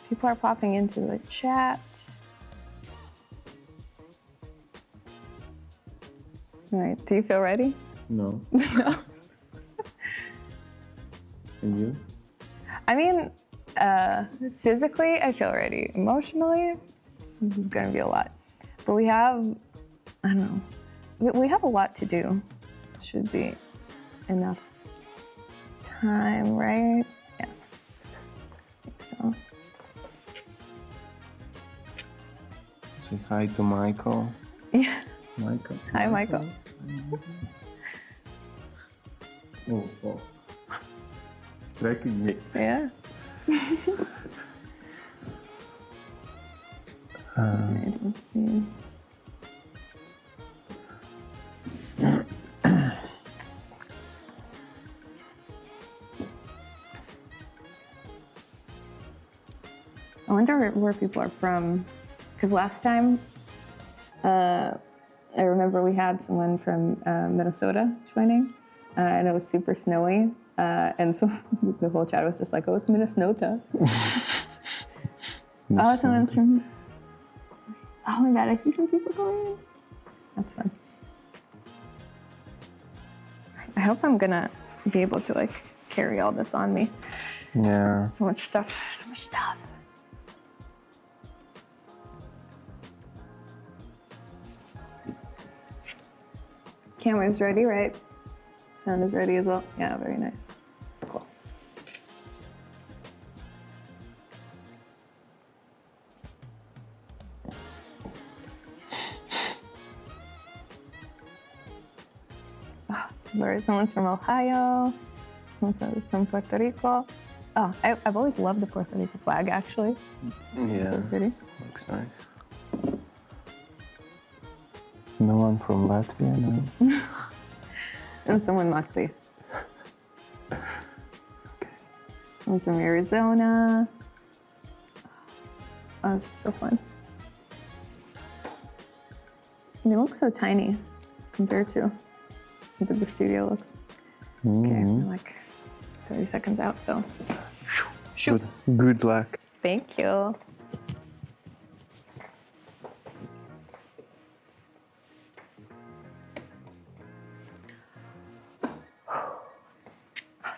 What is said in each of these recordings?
People are popping into the chat. All right, do you feel ready? No. No. And you? I mean, physically, I feel ready. Emotionally, this is gonna be a lot. But we have, I don't know, we have a lot to do. Should be enough time, right? Yeah, I think so. Say hi to Michael. Yeah. Michael. Hi, Michael. Oh, fuck. It's tracking me. Yeah. Alright, let's see. I wonder where people are from, because last time, I remember we had someone from Minnesota joining, and it was super snowy, and so the whole chat was just like, "Oh, it's Minnesota." Oh, someone's from. Oh my god, I see some people going in. That's fun. I hope I'm gonna be able to like carry all this on me. Yeah. So much stuff. So much stuff. Camera's ready, right? Sound is ready as well. Yeah, very nice. Cool. Someone's from Ohio. Someone's from Puerto Rico. Oh, I've always loved the Puerto Rico flag, actually. Yeah. So pretty. Looks nice. No one from Latvia, no? And someone must be. Okay. Someone's from Arizona. Oh, this is so fun. And they look so tiny compared to how big the studio looks. Okay, we're like 30 seconds out, so shoot. Good luck. Thank you.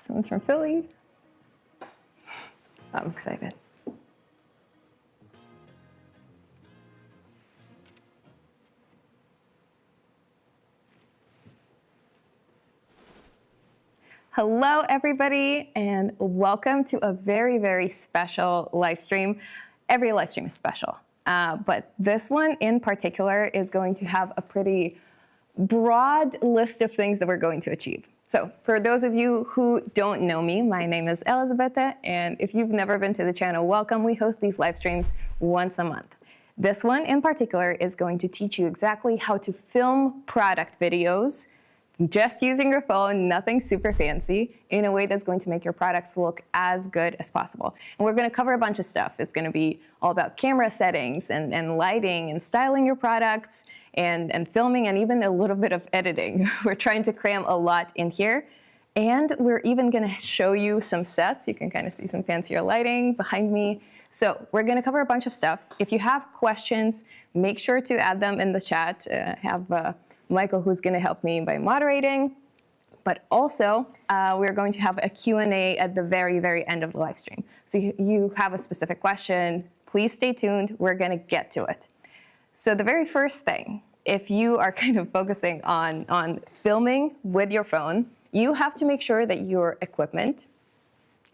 Someone's from Philly. I'm excited. Hello, everybody, and welcome to a very, very special live stream. Every live stream is special, but this one in particular is going to have a pretty broad list of things that we're going to achieve. So for those of you who don't know me, my name is Elizabeth, and if you've never been to the channel, welcome. We host these live streams once a month. This one in particular is going to teach you exactly how to film product videos just using your phone, nothing super fancy, in a way that's going to make your products look as good as possible. And we're going to cover a bunch of stuff. It's going to be all about camera settings and lighting and styling your products and filming and even a little bit of editing. We're trying to cram a lot in here. And we're even going to show you some sets. You can kind of see some fancier lighting behind me. So we're going to cover a bunch of stuff. If you have questions, make sure to add them in the chat. Have Michael, who's going to help me by moderating. But also, we're going to have a Q&A at the very, very end of the live stream. So you have a specific question, please stay tuned. We're going to get to it. So the very first thing, if you are kind of focusing on filming with your phone, you have to make sure that your equipment,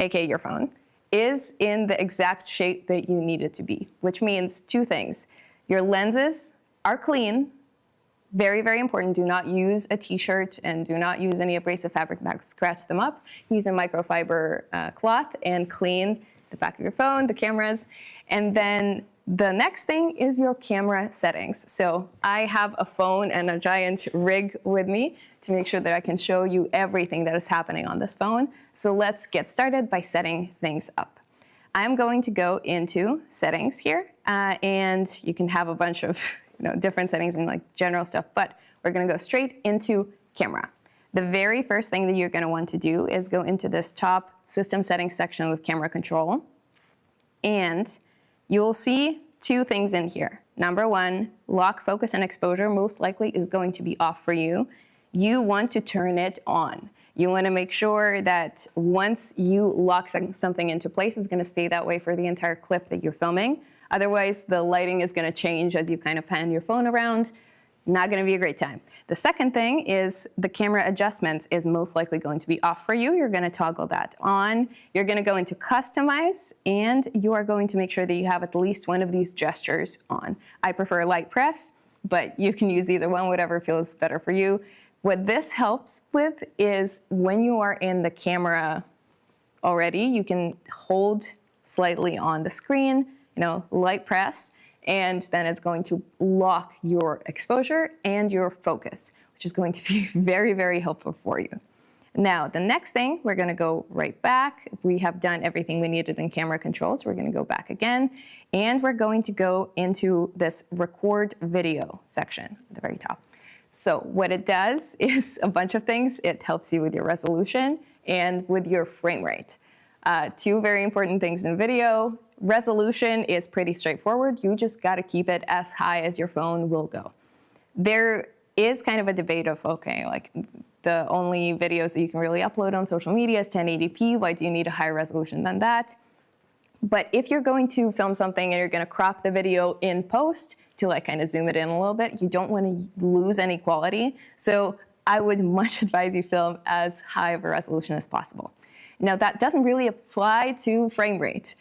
aka your phone, is in the exact shape that you need it to be, which means two things. Your lenses are clean. Very, very important. Do not use a t-shirt and do not use any abrasive fabric that scratch them up. Use a microfiber cloth and clean the back of your phone, the cameras. And then the next thing is your camera settings. So I have a phone and a giant rig with me to make sure that I can show you everything that is happening on this phone. So let's get started by setting things up. I'm going to go into settings here, and you can have a bunch of different settings and like general stuff, but we're gonna go straight into camera. The very first thing that you're going to want to do is go into this top system settings section with camera control, and you'll see two things in here. Number one, lock, focus, and exposure most likely is going to be off for you. You want to turn it on. You want to make sure that once you lock something into place, it's going to stay that way for the entire clip that you're filming. Otherwise, the lighting is going to change as you kind of pan your phone around. Not going to be a great time. The second thing is the camera adjustments is most likely going to be off for you. You're going to toggle that on. You're going to go into customize, and you are going to make sure that you have at least one of these gestures on. I prefer light press, but you can use either one, whatever feels better for you. What this helps with is when you are in the camera already, you can hold slightly on the screen, light press, and then it's going to lock your exposure and your focus, which is going to be very, very helpful for you. Now, the next thing, we're going to go right back. We have done everything we needed in camera controls. We're going to go back again, and we're going to go into this record video section at the very top. So what it does is a bunch of things. It helps you with your resolution and with your frame rate. Two very important things in video. Resolution is pretty straightforward. You just got to keep it as high as your phone will go. There is kind of a debate of, okay, like the only videos that you can really upload on social media is 1080p. Why do you need a higher resolution than that? But if you're going to film something and you're going to crop the video in post to like kind of zoom it in a little bit, you don't want to lose any quality. So I would much advise you film as high of a resolution as possible. Now, that doesn't really apply to frame rate.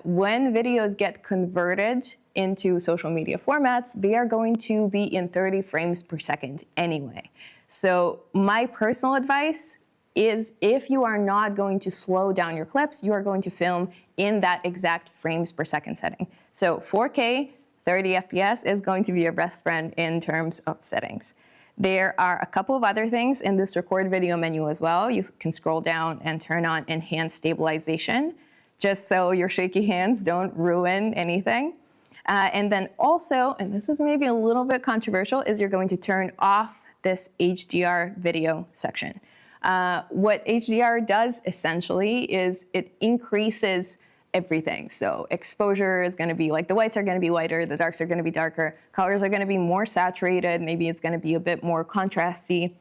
When videos get converted into social media formats, they are going to be in 30 frames per second anyway. So my personal advice is if you are not going to slow down your clips, you are going to film in that exact frames per second setting. So 4K, 30 FPS is going to be your best friend in terms of settings. There are a couple of other things in this record video menu as well. You can scroll down and turn on enhanced stabilization, just so your shaky hands don't ruin anything. And then also, and this is maybe a little bit controversial, is you're going to turn off this HDR video section. What HDR does essentially is it increases everything. So exposure is going to be like the whites are going to be whiter, the darks are going to be darker, colors are going to be more saturated, maybe it's going to be a bit more contrasty.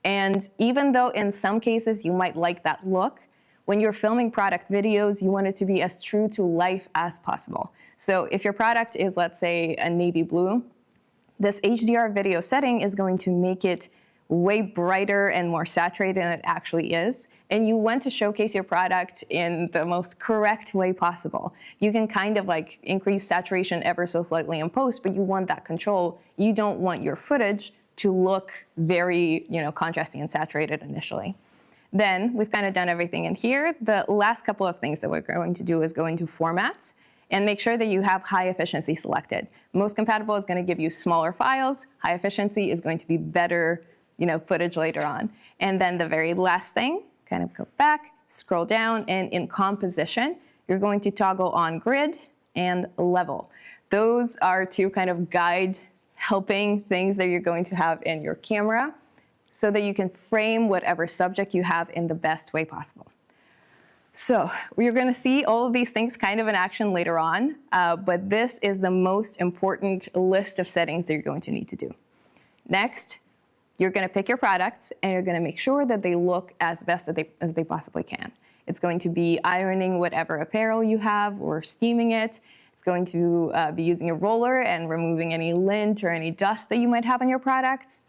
And even though in some cases you might like that look, when you're filming product videos, you want it to be as true to life as possible. So if your product is, let's say, a navy blue, this HDR video setting is going to make it way brighter and more saturated than it actually is. And you want to showcase your product in the most correct way possible. You can kind of like increase saturation ever so slightly in post, but you want that control. You don't want your footage to look very, contrasty and saturated initially. Then we've kind of done everything in here. The last couple of things that we're going to do is go into formats and make sure that you have high efficiency selected. Most compatible is going to give you smaller files. High efficiency is going to be better footage later on. And then the very last thing, kind of go back, scroll down, and in composition, you're going to toggle on grid and level. Those are two kind of guide helping things that you're going to have in your camera so that you can frame whatever subject you have in the best way possible. So we're going to see all of these things kind of in action later on, but this is the most important list of settings that you're going to need to do. Next, you're going to pick your products and you're going to make sure that they look as best as they possibly can. It's going to be ironing whatever apparel you have or steaming it. It's going to be using a roller and removing any lint or any dust that you might have on your products.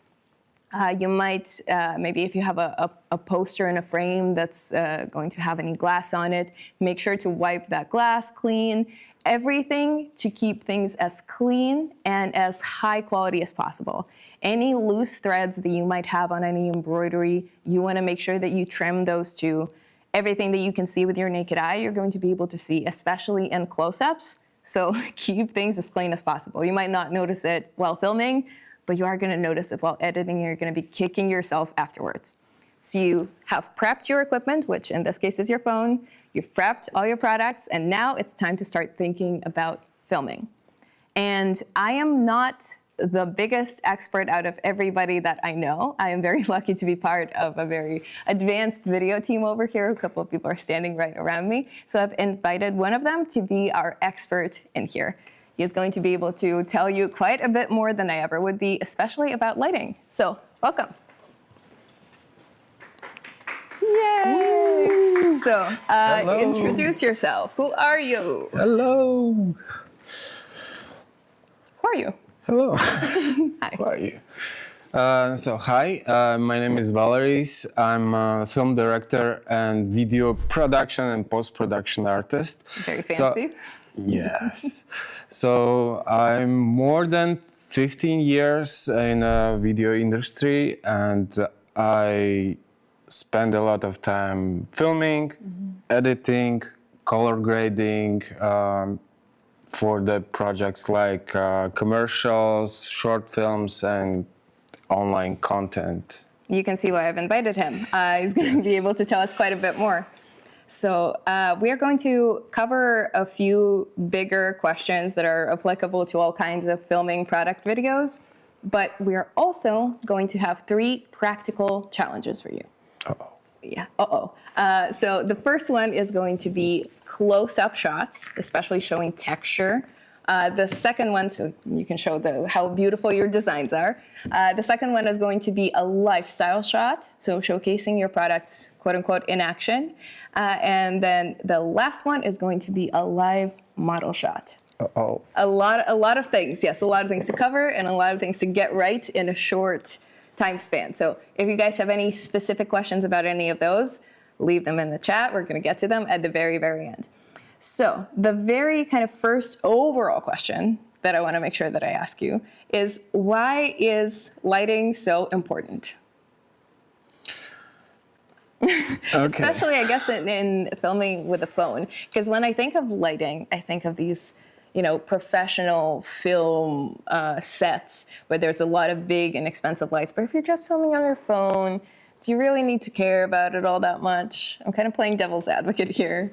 You might, maybe if you have a poster in a frame that's going to have any glass on it, make sure to wipe that glass clean. Everything to keep things as clean and as high quality as possible. Any loose threads that you might have on any embroidery, you want to make sure that you trim those too. Everything that you can see with your naked eye, you're going to be able to see, especially in close-ups. So keep things as clean as possible. You might not notice it while filming, but you are going to notice it while editing, and you're going to be kicking yourself afterwards. So you have prepped your equipment, which in this case is your phone. You've prepped all your products, and now it's time to start thinking about filming. And I am not the biggest expert out of everybody that I know. I am very lucky to be part of a very advanced video team over here. A couple of people are standing right around me. So I've invited one of them to be our expert in here. He is going to be able to tell you quite a bit more than I ever would be, especially about lighting. So welcome. Yay! So introduce yourself. Who are you? Hello. Who are you? Hello. Hi. How are you? Hi, my name is Valeris. I'm a film director and video production and post-production artist. Very fancy. Yes. So I'm more than 15 years in the video industry, and I spend a lot of time filming, editing, color grading, for the projects like commercials, short films, and online content. You can see why I've invited him. He's going to be able to tell us quite a bit more. So we are going to cover a few bigger questions that are applicable to all kinds of filming product videos, but we are also going to have 3 practical challenges for you. Uh-oh. Yeah, so the first one is going to be close-up shots, especially showing texture. The second one, so you can show how beautiful your designs are. The second one is going to be a lifestyle shot, so showcasing your products, quote unquote, in action. And then the last one is going to be a live model shot. Uh-oh. A lot of things, yes, a lot of things to cover and a lot of things to get right in a short time span. So if you guys have any specific questions about any of those, leave them in the chat. We're going to get to them at the very, very end. So the very kind of first overall question that I want to make sure that I ask you is, why is lighting so important? Okay. Especially, I guess, in filming with a phone. Because when I think of lighting, I think of these, professional film sets where there's a lot of big and expensive lights. But if you're just filming on your phone, do you really need to care about it all that much? I'm kind of playing devil's advocate here.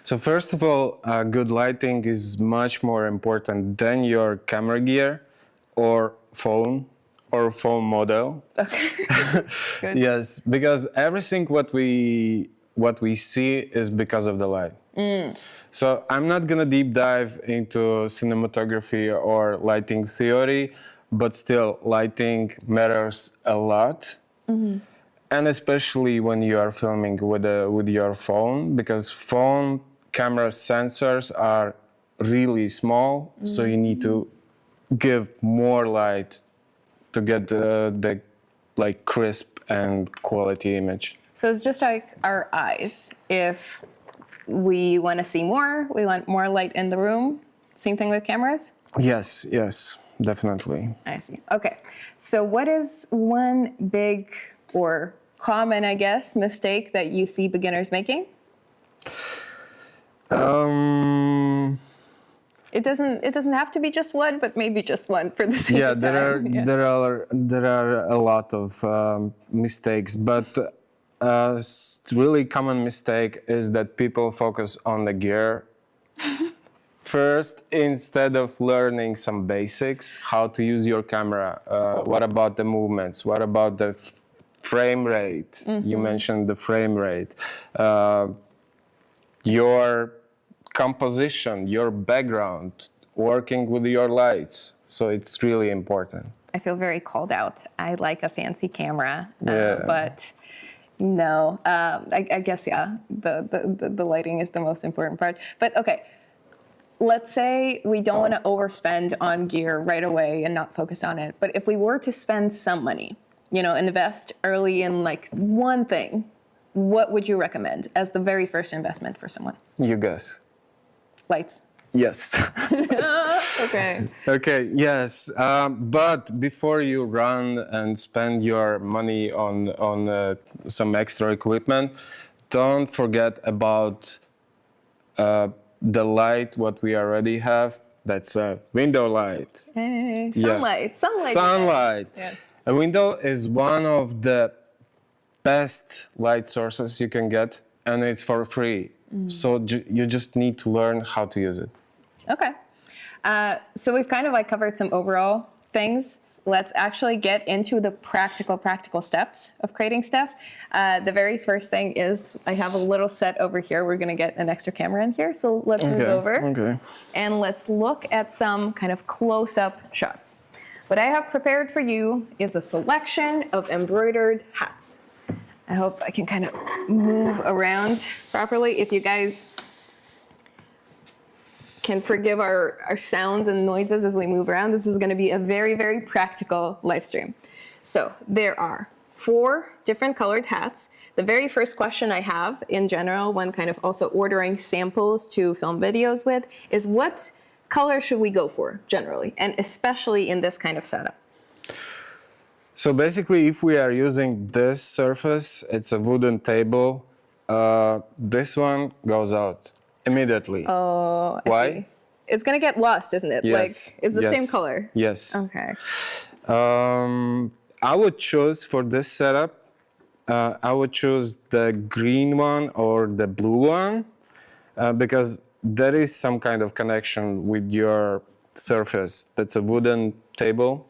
So first of all, good lighting is much more important than your camera gear or phone model. Okay. Good. Yes, because everything what we see is because of the light. So I'm not gonna deep dive into cinematography or lighting theory, but still lighting matters a lot. And especially when you are filming with your phone, because phone camera sensors are really small, so you need to give more light to get the crisp and quality image. So it's just like our eyes. If we want to see more, we want more light in the room. Same thing with cameras? Yes, definitely. I see. Okay. So what is one big or common, I guess, mistake that you see beginners making? It doesn't have to be just one, but maybe just one for the sake of time. There are a lot of mistakes, but really common mistake is that people focus on the gear first instead of learning some basics, how to use your camera. What about the movements? What about the frame rate? You mentioned the frame rate. Your composition, your background, working with your lights. So it's really important. I feel very called out. I like a fancy camera, Yeah. but no, I guess, yeah, the lighting is the most important part. But okay, let's say we don't want to overspend on gear right away and not focus on it. But if we were to spend some money, invest early in like one thing, what would you recommend as the very first investment for someone? You guess. Lights. Yes. Okay. Okay, yes. But before you run and spend your money on some extra equipment, don't forget about the light what we already have. That's a window light. Hey, Yeah. sunlight. Sunlight. Yes. A window is one of the best light sources you can get, and it's for free. So you just need to learn how to use it. Okay. So we've kind of covered some overall things, let's actually get into the practical steps of creating stuff. The very first thing is I have a little set over here. We're going to get an extra camera in here. So let's move over and let's look at some kind of close-up shots. What I have prepared for you is a selection of embroidered hats. I hope I can kind of move around properly. If you guys can forgive our sounds and noises as we move around, this is going to be a very, very practical live stream. So there are 4 different colored hats. The very first question I have in general when kind of also ordering samples to film videos with is what color should we go for generally, and especially in this kind of setup? So basically, if we are using this surface, it's a wooden table, this one goes out immediately. Oh, I Why? see. It's gonna get lost, isn't it? Yes. Like, it's the same color. Yes. Okay. I would choose for this setup, I would choose the green one or the blue one, because there is some kind of connection with your surface. That's a wooden table.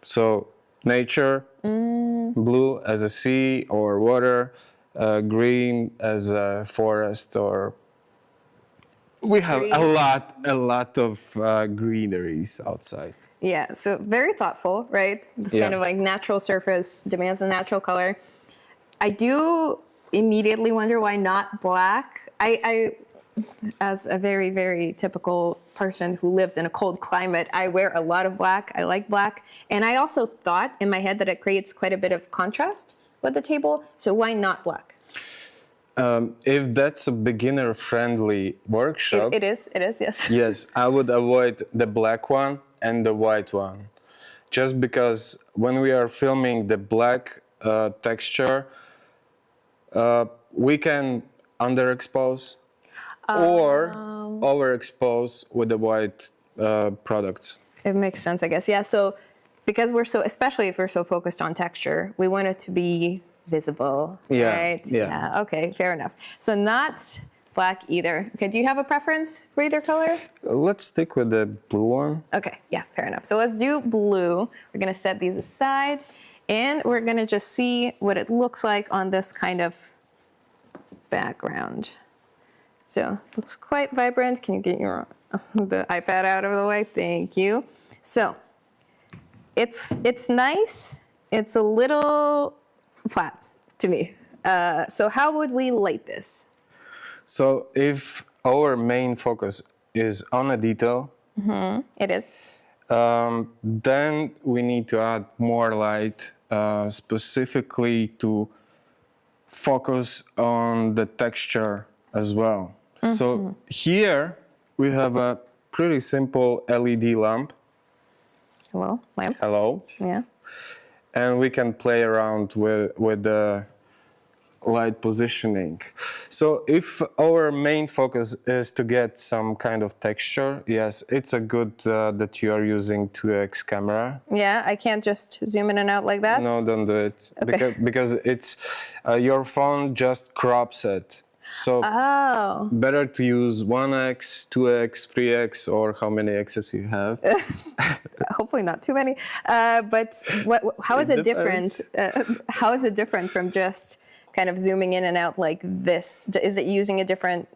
So nature, blue as a sea or water, green as a forest, or we have a lot of greeneries outside. Yeah, so very thoughtful, right? This kind of like natural surface demands a natural color. I do immediately wonder why not black. I as a very, very typical person who lives in a cold climate, I wear a lot of black. I like black. And I also thought in my head that it creates quite a bit of contrast with the table. So why not black? If that's a beginner-friendly workshop... It is, yes. Yes, I would avoid the black one and the white one. Just because when we are filming the black texture, we can underexpose or overexpose with the white products. It makes sense, I guess. Yeah, so because we're so, especially if we're so focused on texture, we want it to be visible, right? Yeah. Okay, fair enough. So not black either. Okay, do you have a preference for either color? Let's stick with the blue one. Okay, yeah, fair enough. So let's do blue. We're gonna set these aside and we're gonna just see what it looks like on this kind of background. So looks quite vibrant. Can you get the iPad out of the way? Thank you. So it's nice. It's a little flat to me. So how would we light this? So if our main focus is on a detail, it is. Then we need to add more light, specifically to focus on the texture as well. So here we have a pretty simple LED lamp. Hello, lamp. Hello. Yeah. And we can play around with the light positioning. So if our main focus is to get some kind of texture, yes, it's a good that you are using 2x camera. Yeah, I can't just zoom in and out like that? No, don't do it. Okay. Because it's your phone just crops it. So better to use 1x, 2x, 3x, or how many x's you have. Hopefully not too many. But how is it different? How is it different from just kind of zooming in and out like this? Is it using a different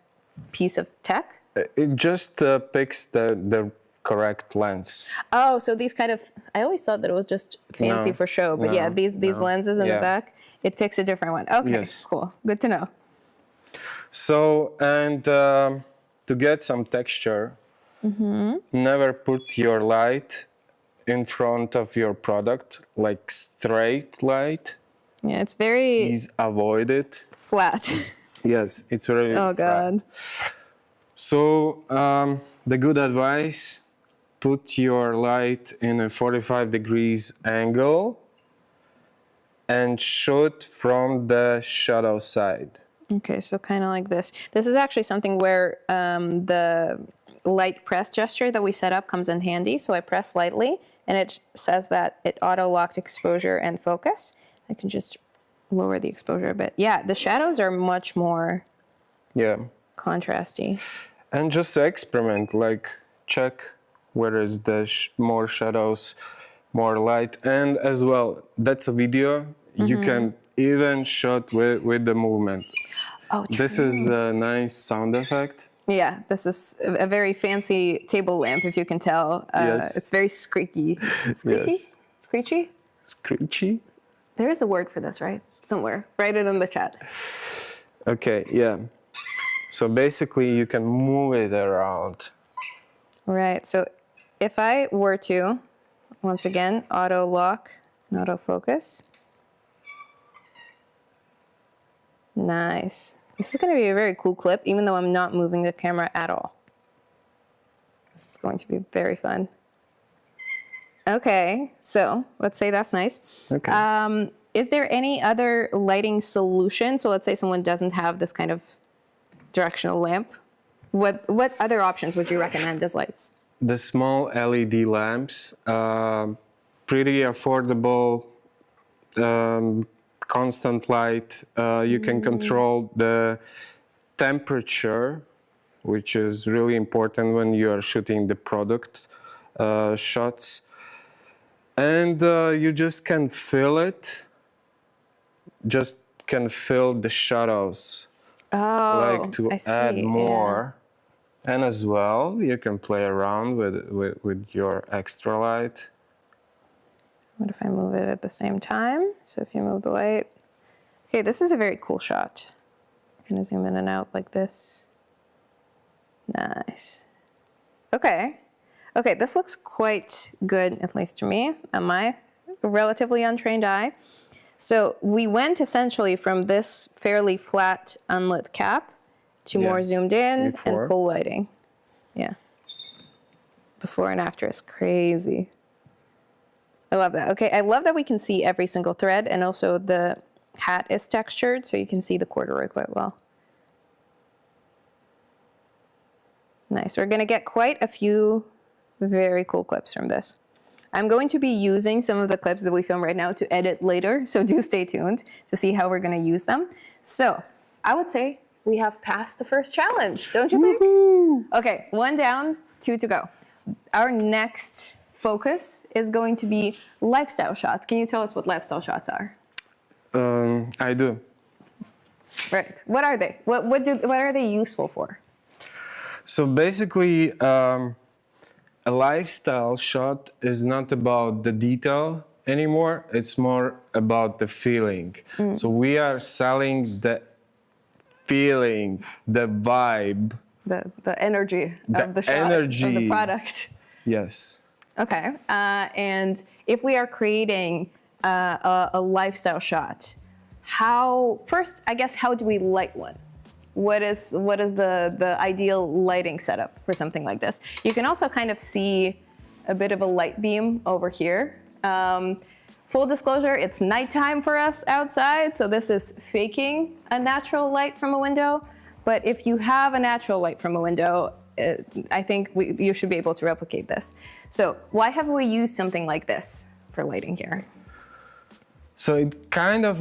piece of tech? It just picks the correct lens. Oh, so these kind of, I always thought that it was just fancy for show, but yeah, these lenses in the back, it picks a different one. Okay, yes. Cool, good to know. So, and to get some texture, never put your light in front of your product, like straight light. Yeah, it's very... Please avoid it. Flat. Yes, it's really Oh, God. flat. So, the good advice, put your light in a 45 degrees angle and shoot from the shadow side. Okay, so kind of like this. This is actually something where the light press gesture that we set up comes in handy. So I press lightly, and it says that it auto-locked exposure and focus. I can just lower the exposure a bit. Yeah, the shadows are much more contrasty. And just experiment, like check where is the more shadows more light. And as well, that's a video. You can even shot with the movement. Oh, true. This is a nice sound effect. Yeah, this is a very fancy table lamp, if you can tell. Yes. It's very squeaky. Squeaky? Yes. Screechy? Screechy. There is a word for this, right? Somewhere. Write it in the chat. Okay, yeah. So basically you can move it around. Right, so if I were to, once again, auto lock and auto focus. Nice. This is going to be a very cool clip, even though I'm not moving the camera at all. This is going to be very fun. Okay, so let's say that's nice. Okay. Is there any other lighting solution? So let's say someone doesn't have this kind of directional lamp. What other options would you recommend as lights? The small LED lamps, pretty affordable, constant light. You can control the temperature, which is really important when you are shooting the product shots. And you just can fill it, just can fill the shadows. Oh, Like to I see. add more. And as well, you can play around with your extra light. What if I move it at the same time? So if you move the light. Okay, this is a very cool shot. I'm gonna zoom in and out like this. Nice. Okay. Okay, this looks quite good, at least to me, on my relatively untrained eye. So we went essentially from this fairly flat unlit cap to more zoomed in and cool lighting. Yeah. Before and after is crazy. I love that. Okay, I love that we can see every single thread, and also the hat is textured, so you can see the corduroy quite well. Nice. We're gonna get quite a few very cool clips from this. I'm going to be using some of the clips that we film right now to edit later, so do stay tuned to see how we're gonna use them. So I would say we have passed the first challenge, don't you think? Okay, 1 down, 2 to go. Our next focus is going to be lifestyle shots. Can you tell us what lifestyle shots are? I do. Right. What are they? What are they useful for? So basically, a lifestyle shot is not about the detail anymore. It's more about the feeling. So we are selling the feeling, the vibe, the energy of the shot, of the product. Yes. Okay. And if we are creating a lifestyle shot, first, I guess, how do we light one? What is the ideal lighting setup for something like this? You can also kind of see a bit of a light beam over here. Full disclosure, it's nighttime for us outside, so this is faking a natural light from a window. But if you have a natural light from a window, I think you should be able to replicate this. So why have we used something like this for lighting here? So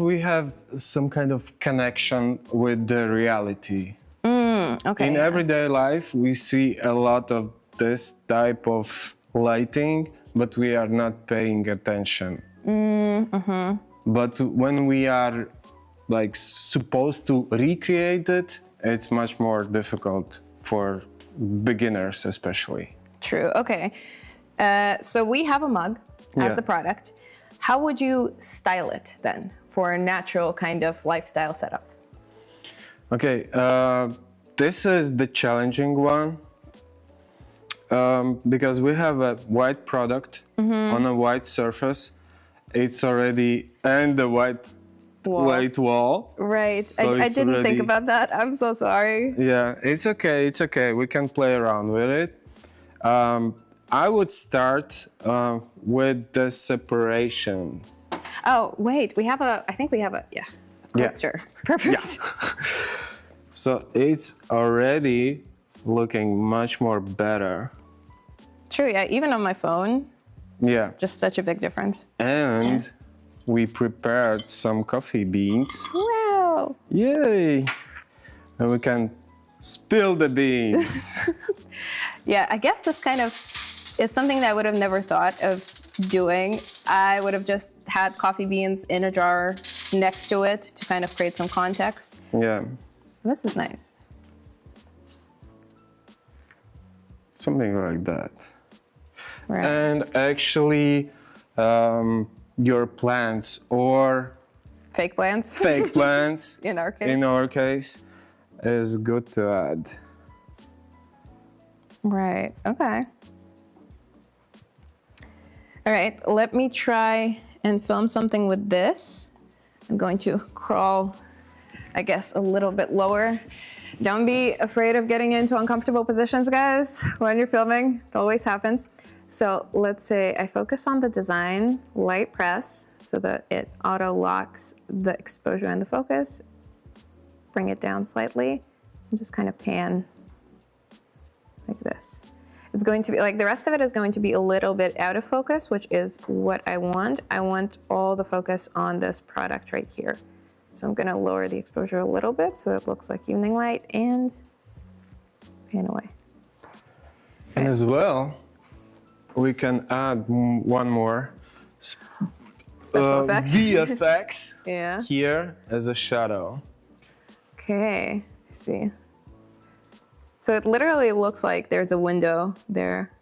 we have some kind of connection with the reality. Okay. In everyday life, we see a lot of this type of lighting, but we are not paying attention. But when we are like supposed to recreate it, it's much more difficult for beginners, especially. True. Okay. So we have a mug as the product. How would you style it then for a natural kind of lifestyle setup? Okay, this is the challenging one because we have a white product on a white surface. It's already and the white wall. Right. So I didn't think about that. I'm so sorry. Yeah, it's okay. It's okay. We can play around with it. I would start with the separation. Oh, wait, I think we have a poster. Yeah. Perfect. Yeah. So it's already looking much more better. True, yeah, even on my phone. Yeah. Just such a big difference. And we prepared some coffee beans. Wow. Yay. And we can spill the beans. Yeah, I guess this kind of is something that I would have never thought of doing, I would have just had coffee beans in a jar next to it to kind of create some context. Yeah. This is nice. Something like that. Right. And actually, your plants or Fake plants. fake plants, In our case. is good to add. Right, okay. All right, let me try and film something with this. I'm going to crawl, I guess, a little bit lower. Don't be afraid of getting into uncomfortable positions, guys, when you're filming. It always happens. So let's say I focus on the design, light press, so that it auto locks the exposure and the focus. Bring it down slightly and just kind of pan like this. It's going to be like the rest of it is going to be a little bit out of focus, which is what I want. I want all the focus on this product right here. So I'm gonna lower the exposure a little bit so it looks like evening light and pan away. And as well, we can add one more Special effects. VFX Yeah. here as a shadow. Okay, I see. So it literally looks like there's a window there.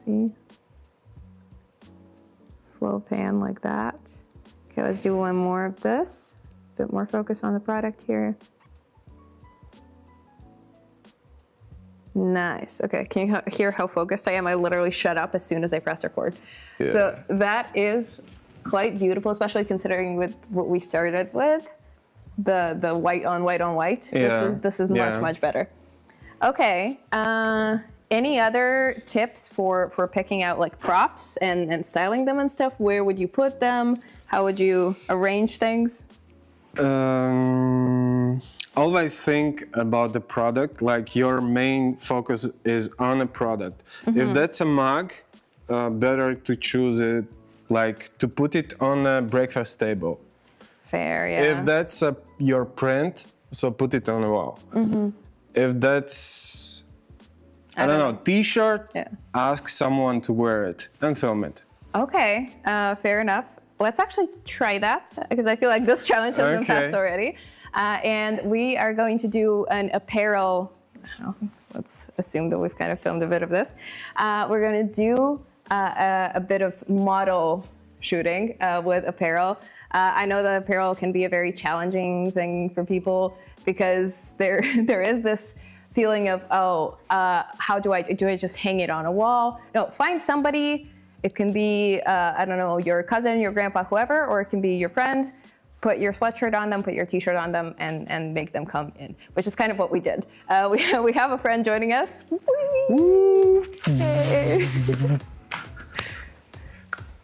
See? Slow pan like that. Okay, let's do one more of this. A bit more focus on the product here. Nice. Okay, can you hear how focused I am? I literally shut up as soon as I press record. Yeah. So that is quite beautiful, especially considering with what we started with. The white on white on white. Yeah. This is much, much better. Okay. Any other tips for picking out like props and styling them and stuff? Where would you put them? How would you arrange things? Always think about the product, like your main focus is on a product. If that's a mug, better to choose it, like to put it on a breakfast table. Fair, yeah. If that's your print, so put it on a wall. If that's, I don't know, t-shirt, Yeah. ask someone to wear it and film it. Okay, fair enough. Let's actually try that because I feel like this challenge has been passed already. And we are going to do an apparel, I don't know, let's assume that we've kind of filmed a bit of this. We're going to do a bit of model shooting with apparel. I know that apparel can be a very challenging thing for people because there is this feeling of, how do I just hang it on a wall? No, find somebody. It can be, I don't know, your cousin, your grandpa, whoever, or it can be your friend. Put your sweatshirt on them, put your t-shirt on them, and make them come in, which is kind of what we did. We have a friend joining us. Hey.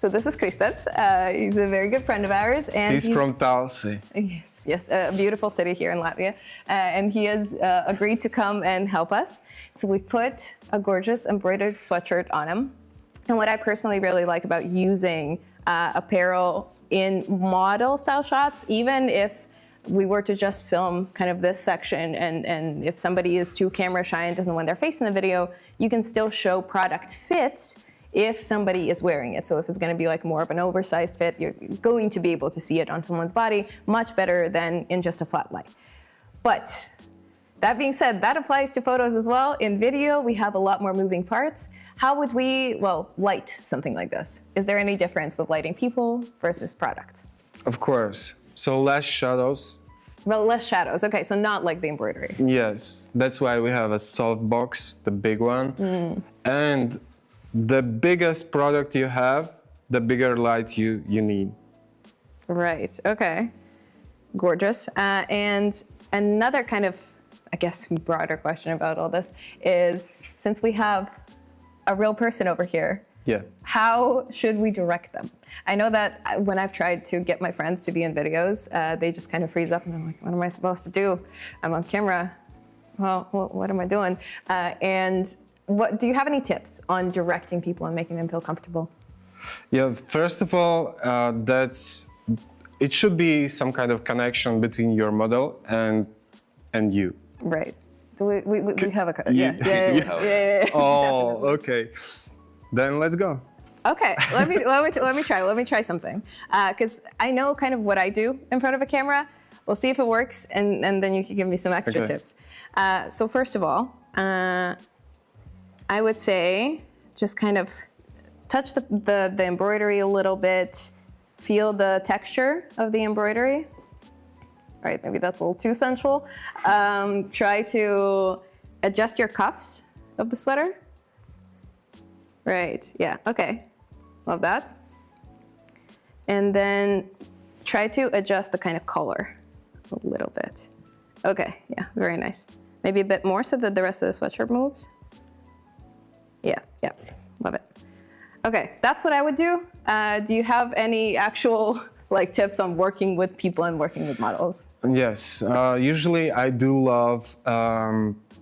So this is Christos. He's a very good friend of ours. And He's from Talsi. Yes, a beautiful city here in Latvia. And he has agreed to come and help us. So we put a gorgeous embroidered sweatshirt on him. And what I personally really like about using apparel in model style shots, even if we were to just film kind of this section and if somebody is too camera shy and doesn't want their face in the video, you can still show product fit if somebody is wearing it. So if it's going to be like more of an oversized fit, you're going to be able to see it on someone's body much better than in just a flat light. But that being said, that applies to photos as well. In video, we have a lot more moving parts. How would we, light something like this? Is there any difference with lighting people versus product? Of course. So less shadows. Well, less shadows. Okay, so not like the embroidery. Yes, that's why we have a softbox, the big one. And the biggest product you have, the bigger light you need. Right, okay. Gorgeous. And another kind of, I guess, broader question about all this is, since we have a real person over here, Yeah. how should we direct them? I know that when I've tried to get my friends to be in videos, they just kind of freeze up and I'm like, what am I supposed to do? I'm on camera. Well, what am I doing? And do you have any tips on directing people and making them feel comfortable? Yeah, first of all, it should be some kind of connection between your model and you. Right. We have a... You- Yeah. Oh, okay. Then let's go. Okay, let me try something, because I know kind of what I do in front of a camera. We'll see if it works, and then you can give me some extra tips. So first of all, I would say just kind of touch the embroidery a little bit, feel the texture of the embroidery. Right, maybe that's a little too sensual. Try to adjust your cuffs of the sweater. Right, yeah, okay. Love that. And then try to adjust the kind of color a little bit. Okay, yeah, very nice. Maybe a bit more so that the rest of the sweatshirt moves. Yeah, love it. Okay, that's what I would do. Do you have any actual tips on working with people and working with models? Yes, usually I do love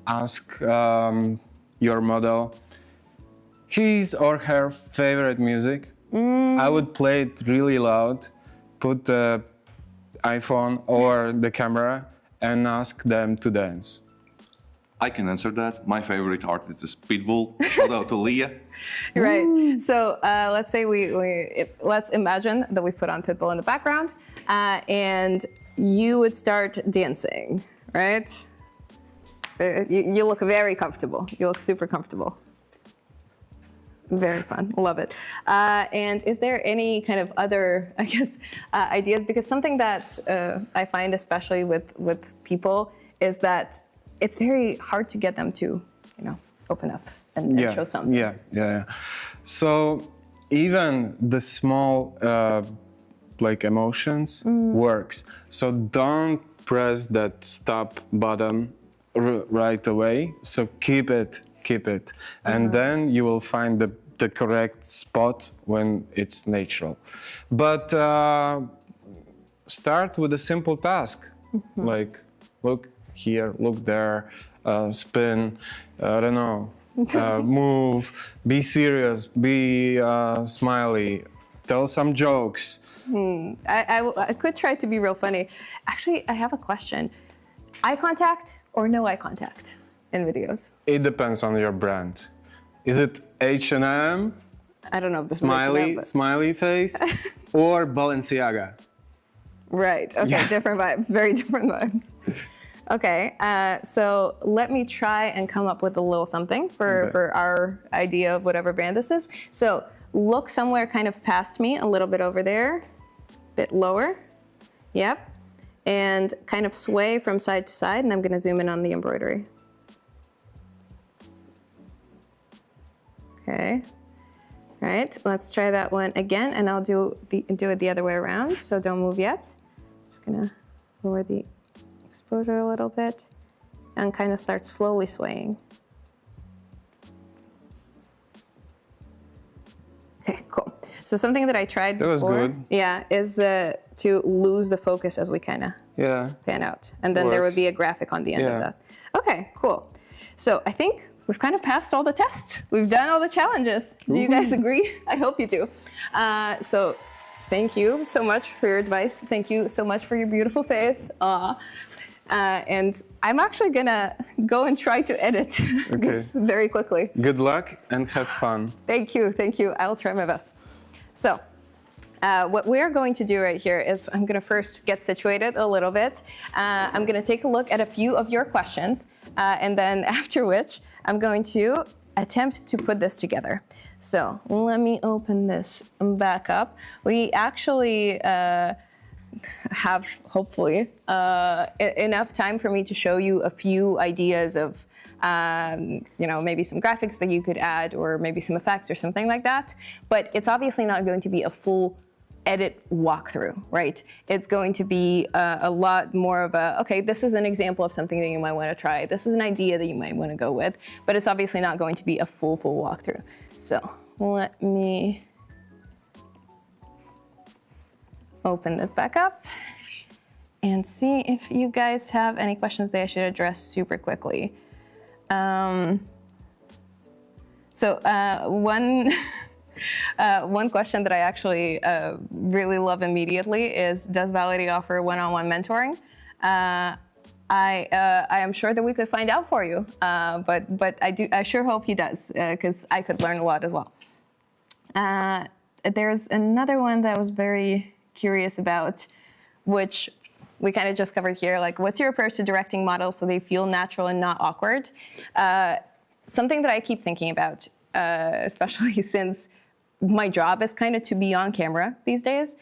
ask your model his or her favorite music. I would play it really loud, put the iPhone or the camera and ask them to dance. I can answer that. My favorite artist is Pitbull. Shout out to Leah. Right. So let's say let's imagine that we put on Pitbull in the background, and you would start dancing, right? You look very comfortable. You look super comfortable. Very fun. Love it. And is there any kind of other, I guess, ideas? Because something that I find, especially with people, is that it's very hard to get them to, open up and show something. Yeah. So even the small emotions works. So don't press that stop button right away. So keep it, and then you will find the correct spot when it's natural. But start with a simple task, like look here, look there, spin, I don't know, move, be serious, be smiley, tell some jokes. I could try to be real funny. Actually, I have a question. Eye contact or no eye contact in videos? It depends on your brand. Is it H&M? I don't know if this smiley, is smiley face, or Balenciaga? Right, okay, different vibes, very different vibes. Okay, so let me try and come up with a little something for our idea of whatever brand this is. So look somewhere kind of past me, a little bit over there, a bit lower. Yep. And kind of sway from side to side, and I'm gonna zoom in on the embroidery. Okay. All right, let's try that one again, and I'll do it the other way around, so don't move yet. Just gonna lower the exposure a little bit and kind of start slowly swaying. Okay, cool. So something that I tried before, was good. Yeah, is to lose the focus as we kind of pan out. And then there would be a graphic on the end of that. Okay, cool. So I think we've kind of passed all the tests. We've done all the challenges. Do you guys agree? I hope you do. So thank you so much for your advice. Thank you so much for your beautiful face. And I'm actually gonna go and try to edit this very quickly. Good luck and have fun. Thank you. I'll try my best. So what we're going to do right here is I'm gonna first get situated a little bit. I'm gonna take a look at a few of your questions, and then after which I'm going to attempt to put this together. So let me open this back up. We actually have, hopefully, enough time for me to show you a few ideas of, maybe some graphics that you could add, or maybe some effects or something like that. But it's obviously not going to be a full edit walkthrough, right? It's going to be a lot more of a, okay, this is an example of something that you might want to try. This is an idea that you might want to go with, but it's obviously not going to be a full walkthrough. So let me open this back up and see if you guys have any questions that I should address super quickly. One question that I actually really love immediately is, does Validity offer one-on-one mentoring? I am sure that we could find out for you, but I sure hope he does, because I could learn a lot as well. There's another one that I was very curious about, which we kind of just covered here. Like, what's your approach to directing models so they feel natural and not awkward? Something that I keep thinking about, especially since my job is kind of to be on camera these days,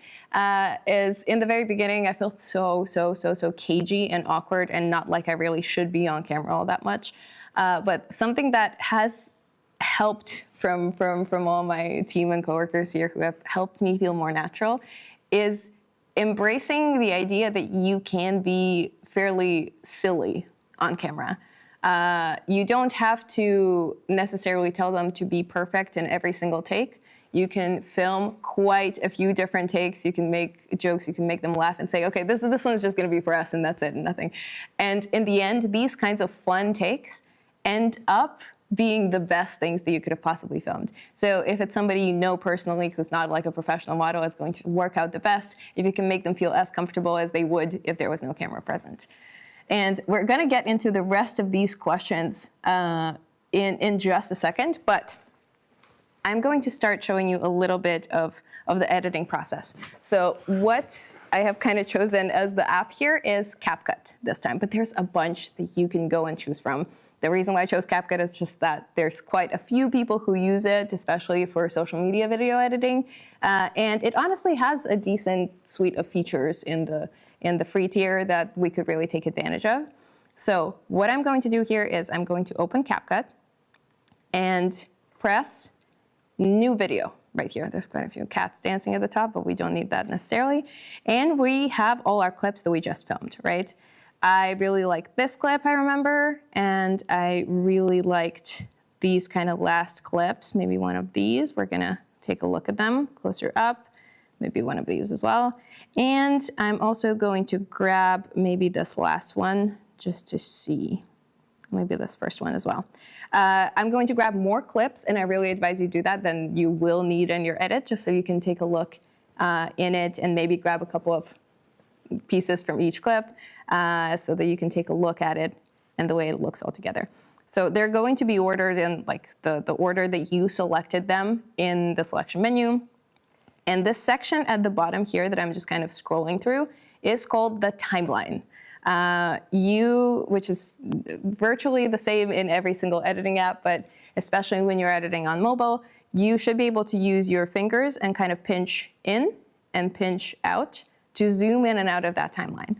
is in the very beginning, I felt so cagey and awkward and not like I really should be on camera all that much. But something that has helped from all my team and coworkers here who have helped me feel more natural is embracing the idea that you can be fairly silly on camera. You don't have to necessarily tell them to be perfect in every single take. You can film quite a few different takes. You can make jokes. You can make them laugh and say, okay, this one's just going to be for us, and that's it, and nothing. And in the end, these kinds of fun takes end up being the best things that you could have possibly filmed. So if it's somebody you know personally who's not like a professional model, it's going to work out the best if you can make them feel as comfortable as they would if there was no camera present. And we're going to get into the rest of these questions in just a second, but I'm going to start showing you a little bit of the editing process. So what I have kind of chosen as the app here is CapCut this time, but there's a bunch that you can go and choose from. The reason why I chose CapCut is just that there's quite a few people who use it, especially for social media video editing. And it honestly has a decent suite of features in the free tier that we could really take advantage of. So what I'm going to do here is I'm going to open CapCut and press New Video right here. There's quite a few cats dancing at the top, but we don't need that necessarily. And we have all our clips that we just filmed, right? I really like this clip, I remember, and I really liked these kind of last clips, maybe one of these. We're gonna take a look at them closer up, maybe one of these as well. And I'm also going to grab maybe this last one just to see, maybe this first one as well. I'm going to grab more clips, and I really advise you do that than you will need in your edit, just so you can take a look in it and maybe grab a couple of pieces from each clip so that you can take a look at it and the way it looks all together. So they're going to be ordered in like the order that you selected them in the selection menu. And this section at the bottom here that I'm just kind of scrolling through is called the timeline. Which is virtually the same in every single editing app, but especially when you're editing on mobile, you should be able to use your fingers and kind of pinch in and pinch out to zoom in and out of that timeline.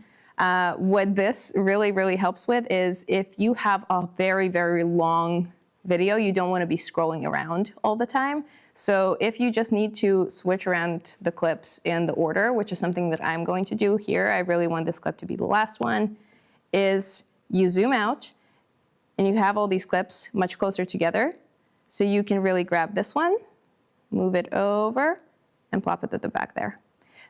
What this really helps with is if you have a very long video, you don't want to be scrolling around all the time. So if you just need to switch around the clips in the order, which is something that I'm going to do here, I really want this clip to be the last one, is you zoom out and you have all these clips much closer together. So you can really grab this one, move it over, and plop it at the back there.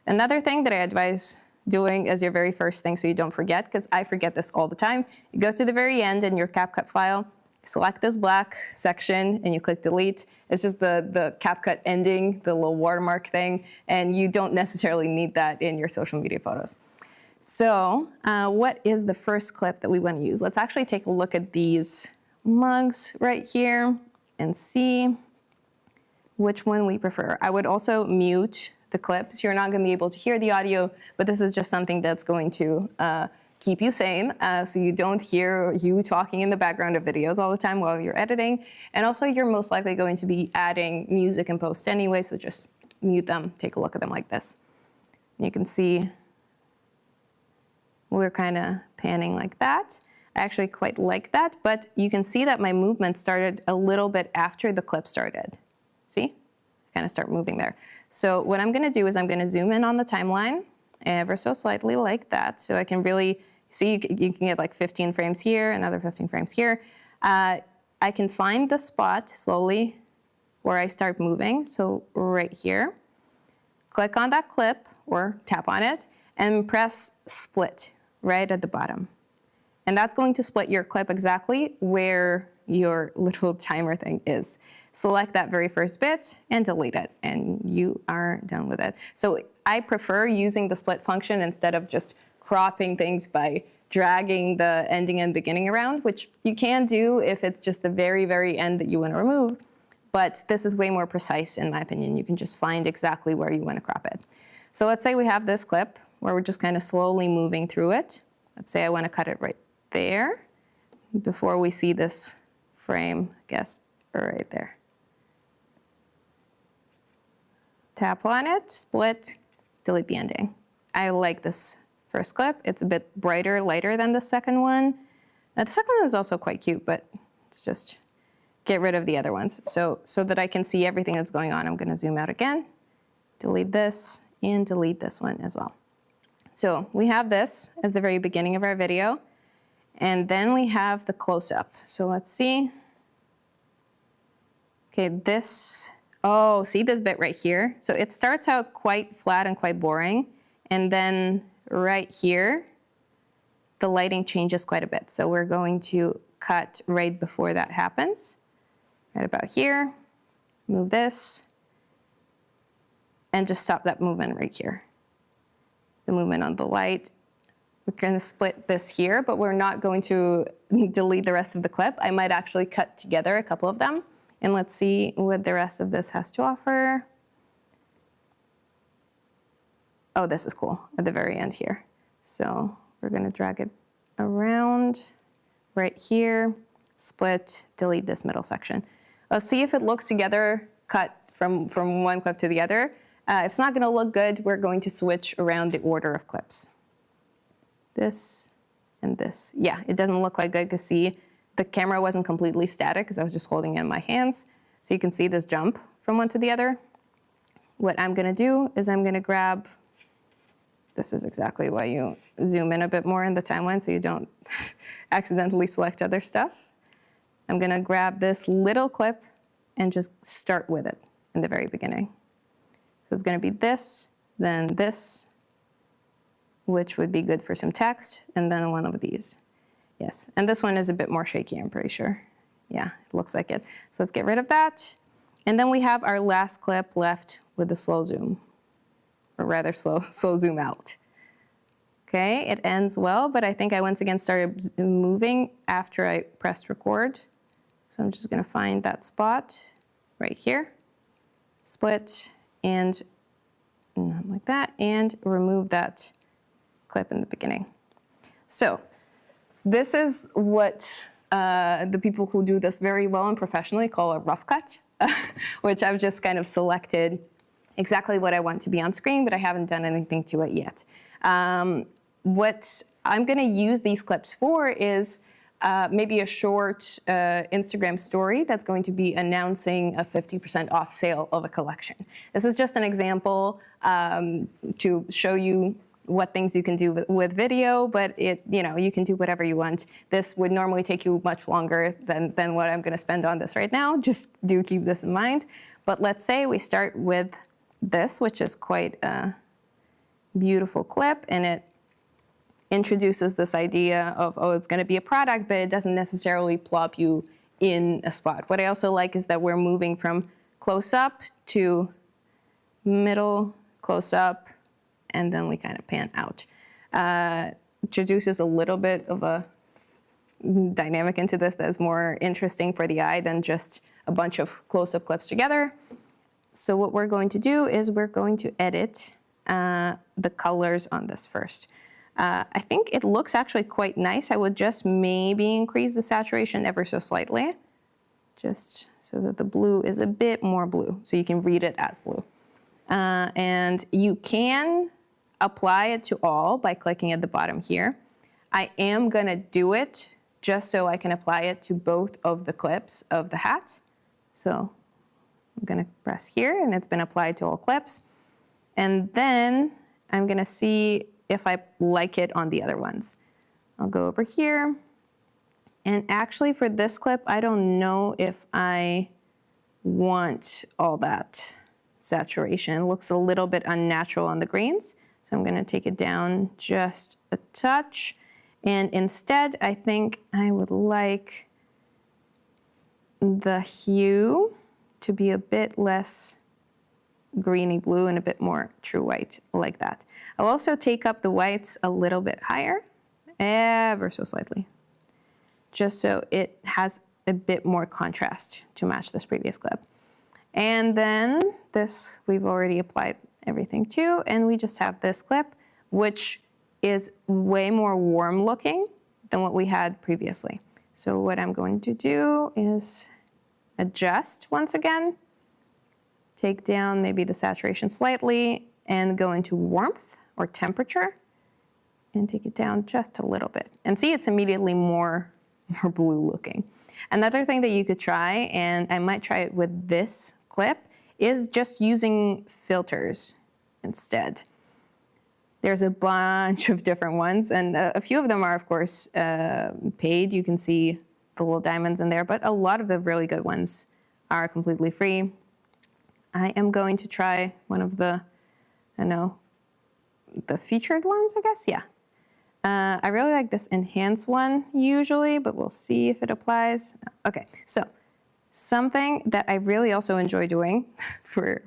Another thing that I advise doing as your very first thing so you don't forget, because I forget this all the time, you go to the very end in your CapCut file, select this black section, and you click delete. It's just the CapCut ending, the little watermark thing, and you don't necessarily need that in your social media photos. So what is the first clip that we want to use? Let's actually take a look at these mugs right here and see which one we prefer. I would also mute the clips. You're not going to be able to hear the audio, but this is just something that's going to keep you sane, so you don't hear you talking in the background of videos all the time while you're editing. And also, you're most likely going to be adding music in post anyway, so just mute them, take a look at them like this. And you can see we're kind of panning like that. I actually quite like that, but you can see that my movement started a little bit after the clip started. See? Kind of start moving there. So what I'm going to do is I'm going to zoom in on the timeline ever so slightly like that, so I can really see, you can get like 15 frames here, another 15 frames here. I can find the spot slowly where I start moving, so right here. Click on that clip or tap on it and press split right at the bottom. And that's going to split your clip exactly where your little timer thing is. Select that very first bit and delete it, and you are done with it. So I prefer using the split function instead of just cropping things by dragging the ending and beginning around, which you can do if it's just the very end that you want to remove. but this is way more precise in my opinion. You can just find exactly where you want to crop it. So let's say we have this clip where we're just kind of slowly moving through it. Let's say I want to cut it right there before we see this frame, I guess, right there. Tap on it, split, delete the ending. I like this first clip. It's a bit brighter, lighter than the second one. Now, the second one is also quite cute, but let's just get rid of the other ones. So that I can see everything that's going on, I'm gonna zoom out again, delete this, and delete this one as well. So we have this as the very beginning of our video, and then we have the close-up. So let's see. Okay, this, oh, see this bit right here? So it starts out quite flat and quite boring, and then right here, the lighting changes quite a bit. So we're going to cut right before that happens, right about here, move this, and just stop that movement right here. The movement on the light. We're gonna split this here, but we're not going to delete the rest of the clip. I might actually cut together a couple of them, and let's see what the rest of this has to offer. Oh, this is cool at the very end here. So we're gonna drag it around right here, split, delete this middle section. Let's see if it looks together, cut from one clip to the other. If it's not gonna look good, we're going to switch around the order of clips. This and this. Yeah, it doesn't look quite good because see, the camera wasn't completely static because I was just holding it in my hands. So you can see this jump from one to the other. What I'm gonna do is I'm gonna grab, this is exactly why you zoom in a bit more in the timeline so you don't accidentally select other stuff. I'm gonna grab this little clip and just start with it in the very beginning. So it's gonna be this, then this, which would be good for some text, and then one of these. Yes, and this one is a bit more shaky, I'm pretty sure. Yeah, it looks like it. So let's get rid of that. And then we have our last clip left with the slow zoom, or rather slow zoom out. Okay, it ends well, but I think I once again started moving after I pressed record. So I'm just gonna find that spot right here, split, and not like that, and remove that clip in the beginning. So this is what the people who do this very well and professionally call a rough cut, which I've just kind of selected exactly what I want to be on screen, but I haven't done anything to it yet. What I'm gonna use these clips for is maybe a short Instagram story that's going to be announcing a 50% off sale of a collection. This is just an example to show you what things you can do with video, but you can do whatever you want. This would normally take you much longer than what I'm gonna spend on this right now. Just do keep this in mind. But let's say we start with this, which is quite a beautiful clip, and it introduces this idea of, oh, it's gonna be a product, but it doesn't necessarily plop you in a spot. What I also like is that we're moving from close up to middle, close up, and then we kind of pan out. Introduces a little bit of a dynamic into this that's more interesting for the eye than just a bunch of close-up clips together. So what we're going to do is we're going to edit the colors on this first. I think it looks actually quite nice. I would just maybe increase the saturation ever so slightly, just so that the blue is a bit more blue, so you can read it as blue. And you can apply it to all by clicking at the bottom here. I am gonna do it just so I can apply it to both of the clips of the hat. So I'm gonna press here and it's been applied to all clips. And then I'm gonna see if I like it on the other ones. I'll go over here. And actually for this clip, I don't know if I want all that saturation. It looks a little bit unnatural on the greens. So I'm gonna take it down just a touch. And instead, I think I would like the hue to be a bit less greeny blue and a bit more true white, like that. I'll also take up the whites a little bit higher, ever so slightly, just so it has a bit more contrast to match this previous clip. And then this, we've already applied everything to, and we just have this clip, which is way more warm looking than what we had previously. So what I'm going to do is adjust once again, take down maybe the saturation slightly, and go into warmth or temperature, and take it down just a little bit. And see, it's immediately more blue looking. Another thing that you could try, and I might try it with this clip, is just using filters instead. There's a bunch of different ones, and a few of them are, of course, paid. You can see the little diamonds in there, but a lot of the really good ones are completely free. I am going to try one of the, the featured ones, I guess, yeah. I really like this enhanced one usually, but we'll see if it applies. Okay, so something that I really also enjoy doing for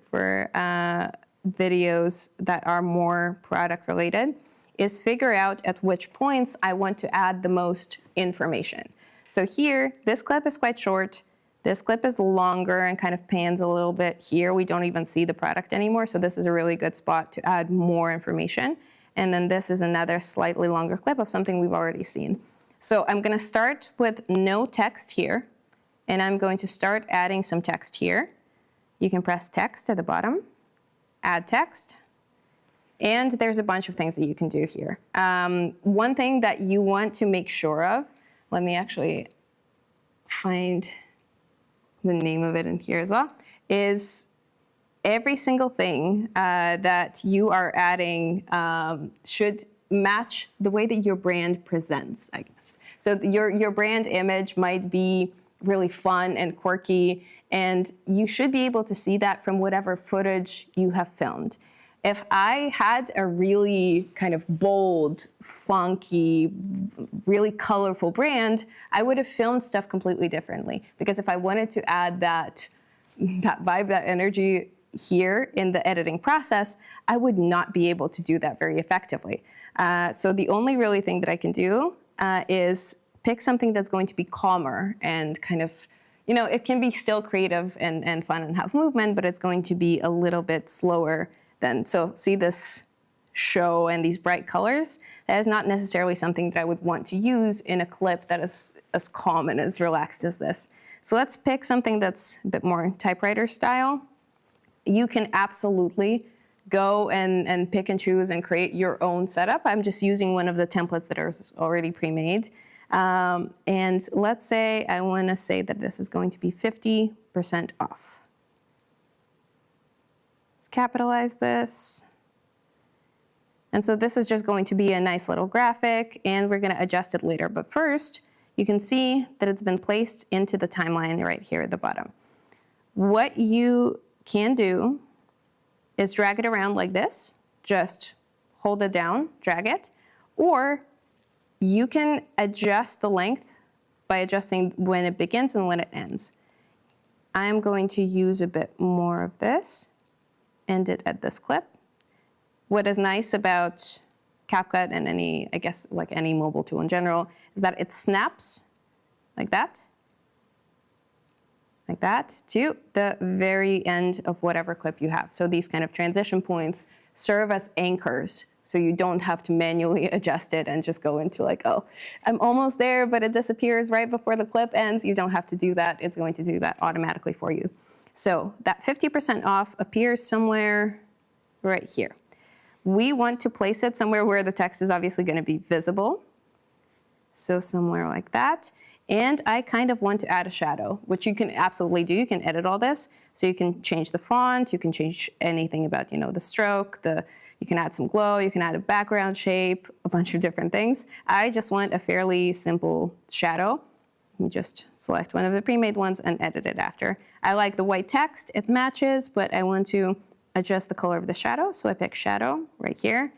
videos that are more product related is figure out at which points I want to add the most information. So here, this clip is quite short. This clip is longer and kind of pans a little bit here. We don't even see the product anymore, so this is a really good spot to add more information. And then this is another slightly longer clip of something we've already seen. So I'm gonna start with no text here, and I'm going to start adding some text here. You can press text at the bottom, add text, and there's a bunch of things that you can do here. One thing that you want to make sure of, let me actually find the name of it in here as well, is every single thing that you are adding should match the way that your brand presents, I guess. So your brand image might be really fun and quirky, and you should be able to see that from whatever footage you have filmed. If I had a really kind of bold, funky, really colorful brand, I would have filmed stuff completely differently. Because if I wanted to add that vibe, that energy here in the editing process, I would not be able to do that very effectively. So the only really thing that I can do is pick something that's going to be calmer and kind of, it can be still creative and fun and have movement, but it's going to be a little bit slower than, so see this show and these bright colors? That is not necessarily something that I would want to use in a clip that is as calm and as relaxed as this. So let's pick something that's a bit more typewriter style. You can absolutely go and pick and choose and create your own setup. I'm just using one of the templates that are already pre-made. And let's say I want to say that this is going to be 50% off. Let's capitalize this. And so this is just going to be a nice little graphic, and we're going to adjust it later. But first, you can see that it's been placed into the timeline right here at the bottom. What you can do is drag it around like this. Just hold it down, drag it. Or you can adjust the length by adjusting when it begins and when it ends. I'm going to use a bit more of this, end it at this clip. What is nice about CapCut and any, I guess, like any mobile tool in general, is that it snaps like that to the very end of whatever clip you have. So these kind of transition points serve as anchors, so you don't have to manually adjust it and just go into like, oh, I'm almost there, but it disappears right before the clip ends. You don't have to do that. It's going to do that automatically for you. So that 50% off appears somewhere right here. We want to place it somewhere where the text is obviously going to be visible. So somewhere like that. And I kind of want to add a shadow, which you can absolutely do. You can edit all this. So you can change the font, you can change anything about, the stroke, you can add some glow, you can add a background shape, a bunch of different things. I just want a fairly simple shadow. Let me just select one of the pre-made ones and edit it after. I like the white text, it matches, but I want to adjust the color of the shadow. So I pick shadow right here.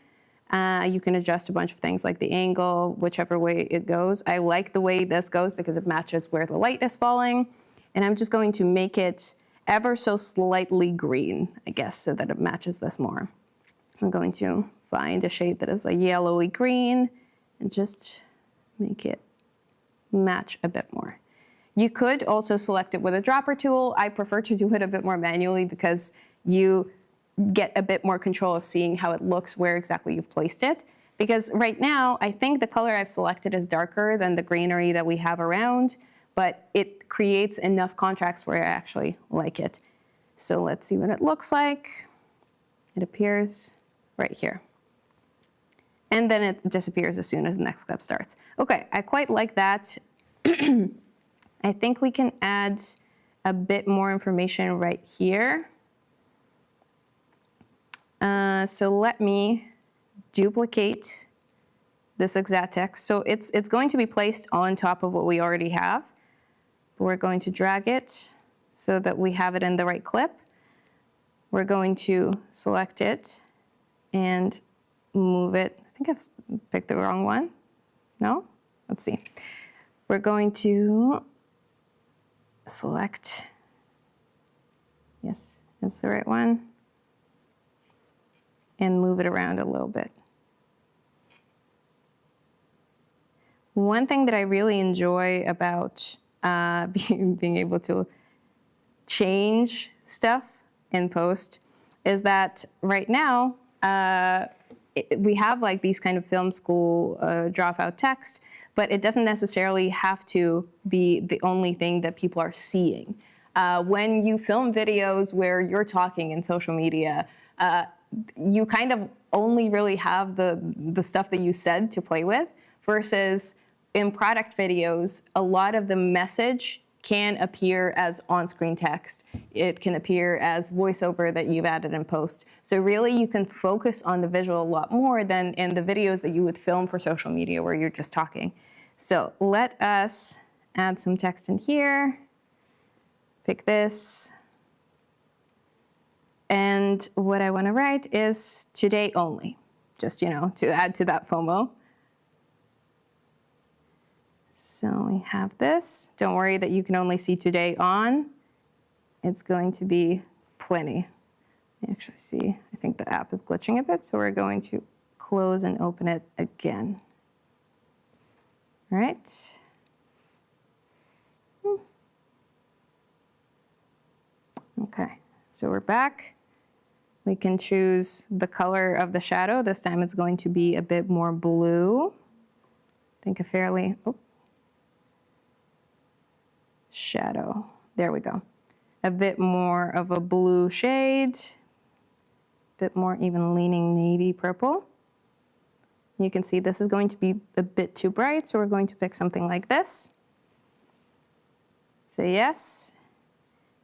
You can adjust a bunch of things like the angle, whichever way it goes. I like the way this goes because it matches where the light is falling. And I'm just going to make it ever so slightly green, I guess, so that it matches this more. I'm going to find a shade that is a yellowy green and just make it match a bit more. You could also select it with a dropper tool. I prefer to do it a bit more manually because you get a bit more control of seeing how it looks, where exactly you've placed it. Because right now, I think the color I've selected is darker than the greenery that we have around, but it creates enough contrast where I actually like it. So let's see what it looks like. It appears right here. And then it disappears as soon as the next clip starts. Okay, I quite like that. I think we can add a bit more information right here. So let me duplicate this exact text. So it's going to be placed on top of what we already have. We're going to drag it so that we have it in the right clip. We're going to select it and move it. I think I've picked the wrong one. No? Let's see. We're going to select, yes, that's the right one, and move it around a little bit. One thing that I really enjoy about being able to change stuff in post is that right now we have like these kind of film school dropout text, but it doesn't necessarily have to be the only thing that people are seeing. When you film videos where you're talking in social media, you kind of only really have the stuff that you said to play with, versus in product videos, a lot of the message can appear as on-screen text. It can appear as voiceover that you've added in post. So really you can focus on the visual a lot more than in the videos that you would film for social media where you're just talking. So let us add some text in here, pick this, and what I want to write is today only, just, to add to that FOMO. So we have this. Don't worry that you can only see today on. It's going to be plenty. Actually, see, I think the app is glitching a bit, so we're going to close and open it again. All right. Okay, so we're back. We can choose the color of the shadow. This time it's going to be a bit more blue. I think a fairly, shadow. There we go. A bit more of a blue shade, a bit more even leaning navy purple. You can see this is going to be a bit too bright, so we're going to pick something like this. Say yes,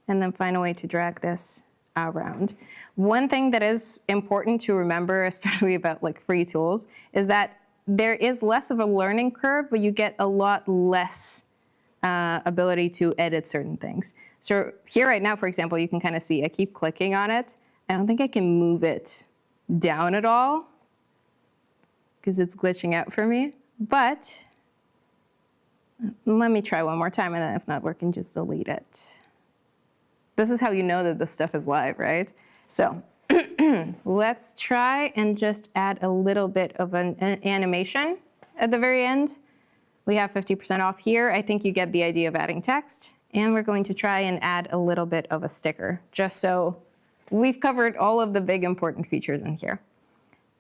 and then find a way to drag this around. One thing that is important to remember, especially about like free tools, is that there is less of a learning curve, but you get a lot less ability to edit certain things. So here right now, for example, you can kind of see I keep clicking on it. I don't think I can move it down at all because it's glitching out for me. But let me try one more time, and then if not, we can just delete it. This is how you know that this stuff is live, right? So let's try and just add a little bit of an animation at the very end. We have 50% off here. I think you get the idea of adding text. And we're going to try and add a little bit of a sticker, just so we've covered all of the big important features in here.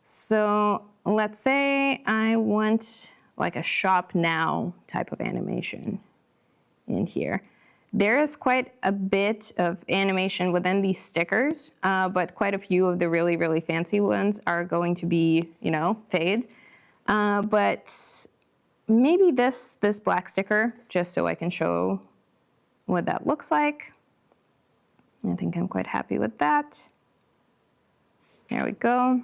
So let's say I want like a shop now type of animation in here. There is quite a bit of animation within these stickers, but quite a few of the really, really fancy ones are going to be, paid. But maybe this black sticker, just so I can show what that looks like. I think I'm quite happy with that. There we go.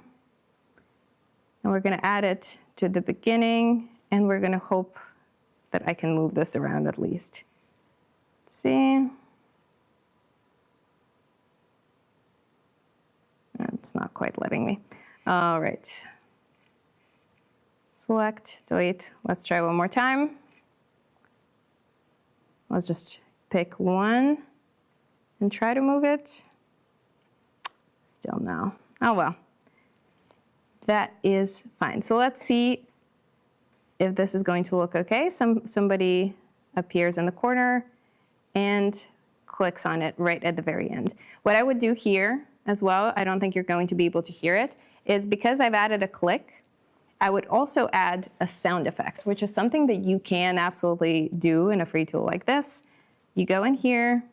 And we're going to add it to the beginning, and we're going to hope that I can move this around at least. Let's see. It's not quite letting me. All right. Select, delete. Let's try one more time. Let's just pick one and try to move it. Still no. Oh well. That is fine. So let's see if this is going to look okay. Somebody appears in the corner. and clicks on it right at the very end. What I would do here as well, I don't think you're going to be able to hear it, is because I've added a click, I would also add a sound effect, which is something that you can absolutely do in a free tool like this. You go in here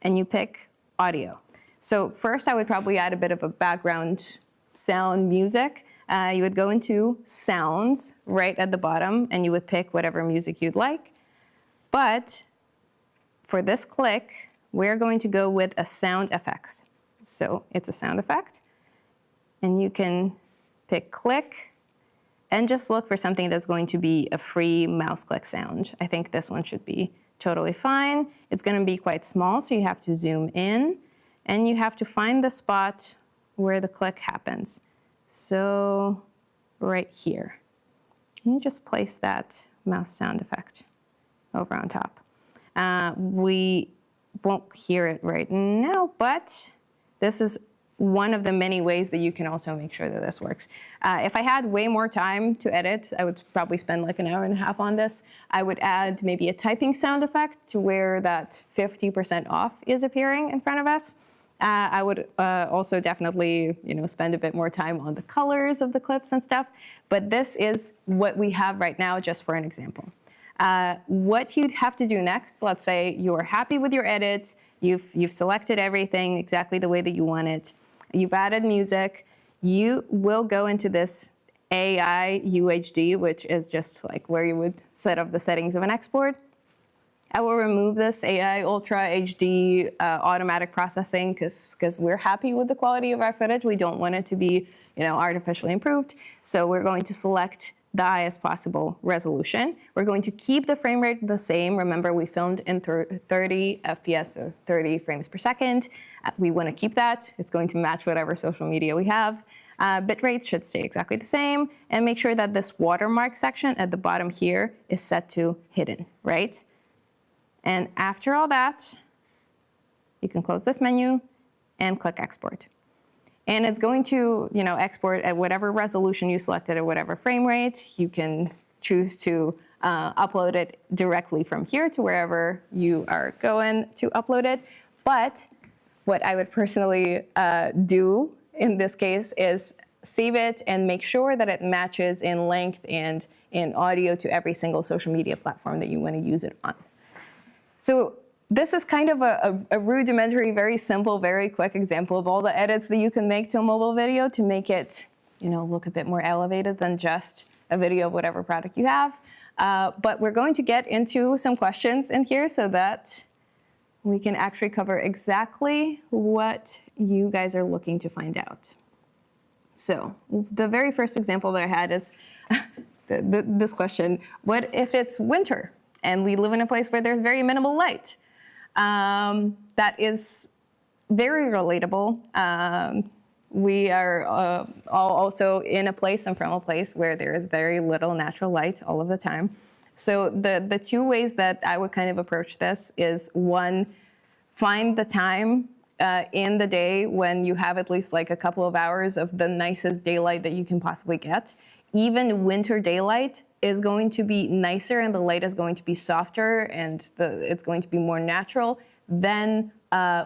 and you pick audio. So first I would probably add a bit of a background sound music. You would go into sounds right at the bottom and you would pick whatever music you'd like. But for this click, we're going to go with a sound effects. So it's a sound effect, and you can pick click and just look for something that's going to be a free mouse click sound. I think this one should be totally fine. It's going to be quite small, so you have to zoom in and you have to find the spot where the click happens. So right here. You just place that mouse sound effect over on top. We won't hear it right now, but this is one of the many ways that you can also make sure that this works. If I had way more time to edit, I would probably spend like an hour and a half on this. I would add maybe a typing sound effect to where that 50% off is appearing in front of us. I would also definitely, spend a bit more time on the colors of the clips and stuff. But this is what we have right now, just for an example. What you'd have to do next, let's say you are happy with your edit, you've selected everything exactly the way that you want it, you've added music, you will go into this AI UHD, which is just like where you would set up the settings of an export. I will remove this AI Ultra HD automatic processing because we're happy with the quality of our footage. We don't want it to be, artificially improved. So we're going to select the highest possible resolution. We're going to keep the frame rate the same. Remember, we filmed in 30 FPS, so 30 frames per second. We want to keep that. It's going to match whatever social media we have. Bitrate should stay exactly the same. And make sure that this watermark section at the bottom here is set to hidden, right? And after all that, you can close this menu and click export. And it's going to, export at whatever resolution you selected at whatever frame rate. You can choose to upload it directly from here to wherever you are going to upload it. But what I would personally do in this case is save it and make sure that it matches in length and in audio to every single social media platform that you want to use it on. So this is kind of a rudimentary, very simple, very quick example of all the edits that you can make to a mobile video to make it, look a bit more elevated than just a video of whatever product you have. But we're going to get into some questions in here so that we can actually cover exactly what you guys are looking to find out. So the very first example that I had is this question: what if it's winter and we live in a place where there's very minimal light? That is very relatable. We are all also in a place and from a place where there is very little natural light all of the time. So the two ways that I would kind of approach this is, one, find the time in the day when you have at least like a couple of hours of the nicest daylight that you can possibly get. Even winter daylight is going to be nicer and the light is going to be softer and it's going to be more natural than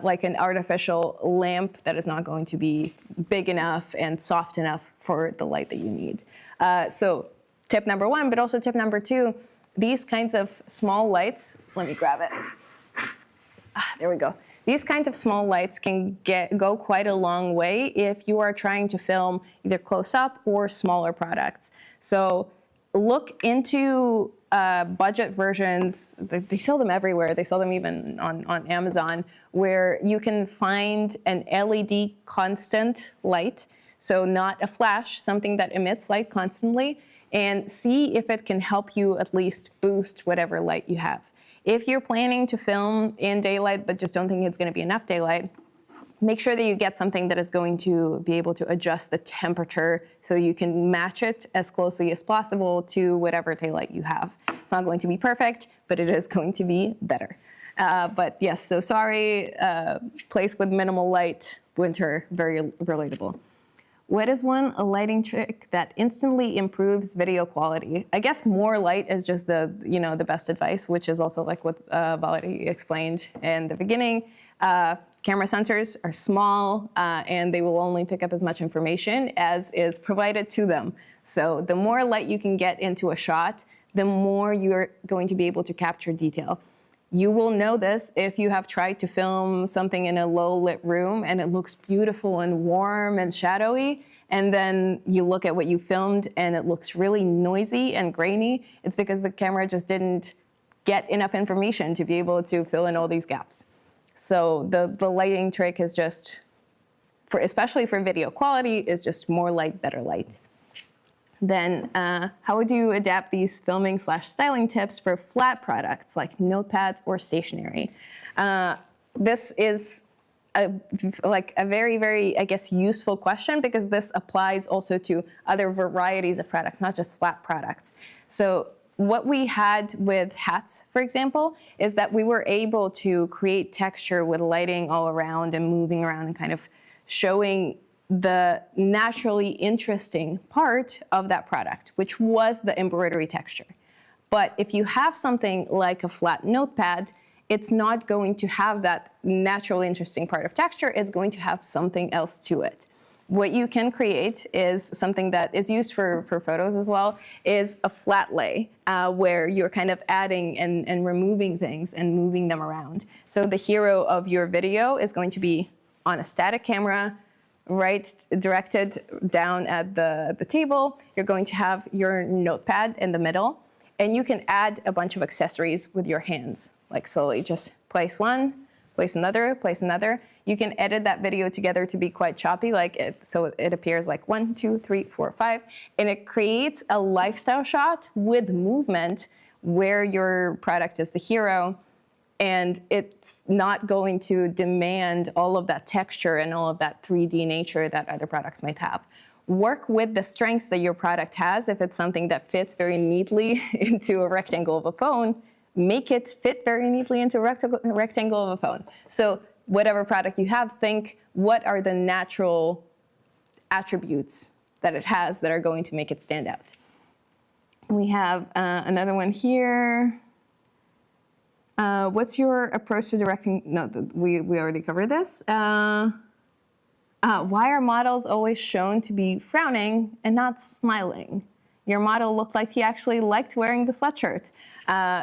like an artificial lamp that is not going to be big enough and soft enough for the light that you need. So tip number one, but also tip number two, these kinds of small lights, let me grab it. There we go. These kinds of small lights can go quite a long way if you are trying to film either close up or smaller products. So look into budget versions. They sell them everywhere. They sell them even on Amazon, where you can find an LED constant light. So not a flash, something that emits light constantly, and see if it can help you at least boost whatever light you have. If you're planning to film in daylight but just don't think it's going to be enough daylight, make sure that you get something that is going to be able to adjust the temperature so you can match it as closely as possible to whatever daylight you have. It's not going to be perfect, but it is going to be better. But yes, so sorry, place with minimal light, winter, very relatable. what is one lighting trick that instantly improves video quality? I guess more light is just the best advice, which is also like what Valady explained in the beginning. Camera sensors are small and they will only pick up as much information as is provided to them. So the more light you can get into a shot, the more you're going to be able to capture detail. You will know this if you have tried to film something in a low lit room and it looks beautiful and warm and shadowy, and then you look at what you filmed and it looks really noisy and grainy. It's because the camera just didn't get enough information to be able to fill in all these gaps. So the lighting trick is just, especially for video quality, is just more light, better light. Then how would you adapt these filming/styling tips for flat products like notepads or stationery? This is a very, very, I guess, useful question because this applies also to other varieties of products, not just flat products. So what we had with hats, for example, is that we were able to create texture with lighting all around and moving around and kind of showing the naturally interesting part of that product, which was the embroidery texture. But if you have something like a flat notepad, it's not going to have that naturally interesting part of texture. It's going to have something else to it. What you can create is something that is used for photos as well, is a flat lay where you're kind of adding and removing things and moving them around. So the hero of your video is going to be on a static camera, right, directed down at the table. You're going to have your notepad in the middle, and you can add a bunch of accessories with your hands, like slowly just place one, place another, place another. You can edit that video together to be quite choppy, so it appears like 1, 2, 3, 4, 5, and it creates a lifestyle shot with movement where your product is the hero, and it's not going to demand all of that texture and all of that 3D nature that other products might have. Work with the strengths that your product has. If it's something that fits very neatly into a rectangle of a phone, make it fit very neatly into a rectangle of a phone. So whatever product you have, think what are the natural attributes that it has that are going to make it stand out. We have another one here. What's your approach to directing? No, we already covered this. Why are models always shown to be frowning and not smiling? Your model looked like he actually liked wearing the sweatshirt.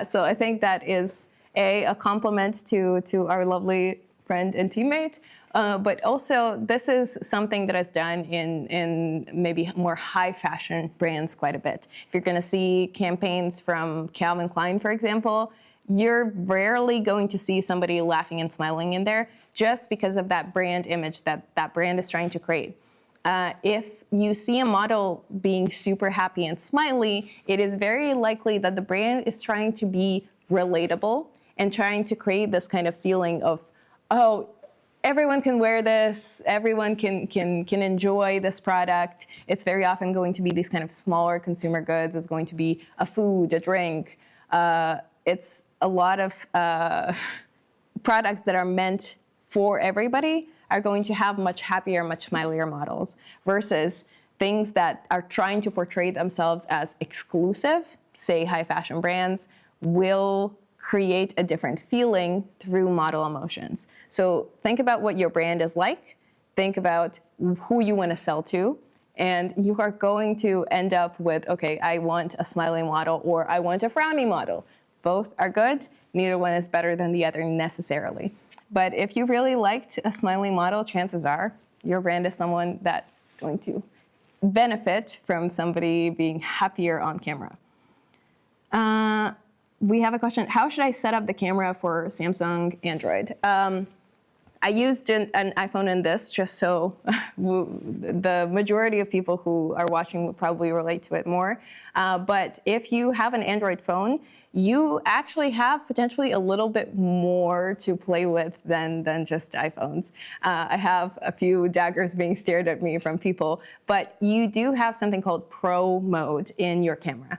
So I think that is a compliment to our lovely friend and teammate. But also, this is something that is done in maybe more high fashion brands quite a bit. If you're going to see campaigns from Calvin Klein, for example, you're rarely going to see somebody laughing and smiling in there just because of that brand image that that brand is trying to create. If you see a model being super happy and smiley, it is very likely that the brand is trying to be relatable and trying to create this kind of feeling of, oh, everyone can wear this, everyone can enjoy this product. It's very often going to be these kind of smaller consumer goods. It's going to be a food, a drink. It's a lot of products that are meant for everybody are going to have much happier, much smilier models versus things that are trying to portray themselves as exclusive, say high fashion brands, will create a different feeling through model emotions. So think about what your brand is like, think about who you want to sell to, and you are going to end up with, okay, I want a smiling model or I want a frowny model. Both are good. Neither one is better than the other necessarily. But if you really liked a smiling model, chances are your brand is someone that's going to benefit from somebody being happier on camera. We have a question. How should I set up the camera for Samsung Android? I used an iPhone in this just so the majority of people who are watching will probably relate to it more. But if you have an Android phone, you actually have potentially a little bit more to play with than just iPhones. I have a few daggers being stared at me from people, but you do have something called Pro mode in your camera.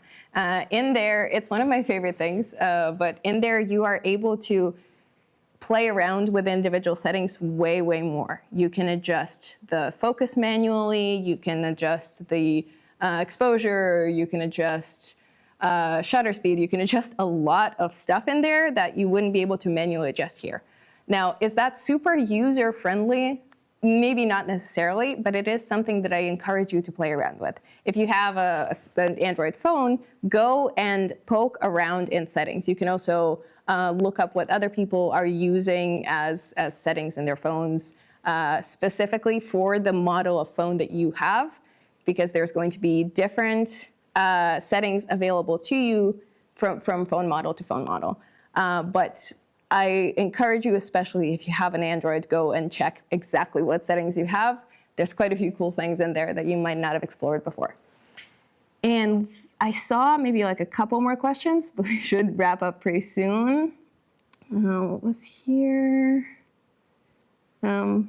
In there, it's one of my favorite things, but in there you are able to play around with individual settings way, way more. You can adjust the focus manually, you can adjust the exposure, you can adjust shutter speed, you can adjust a lot of stuff in there that you wouldn't be able to manually adjust here. Now, is that super user-friendly? Maybe not necessarily, but it is something that I encourage you to play around with. If you have an Android phone, go and poke around in settings. You can also look up what other people are using as settings in their phones, specifically for the model of phone that you have, because there's going to be different settings available to you from phone model to phone model. But I encourage you, especially if you have an Android, go and check exactly what settings you have. There's quite a few cool things in there that you might not have explored before. And I saw maybe like a couple more questions, but we should wrap up pretty soon. What was here? I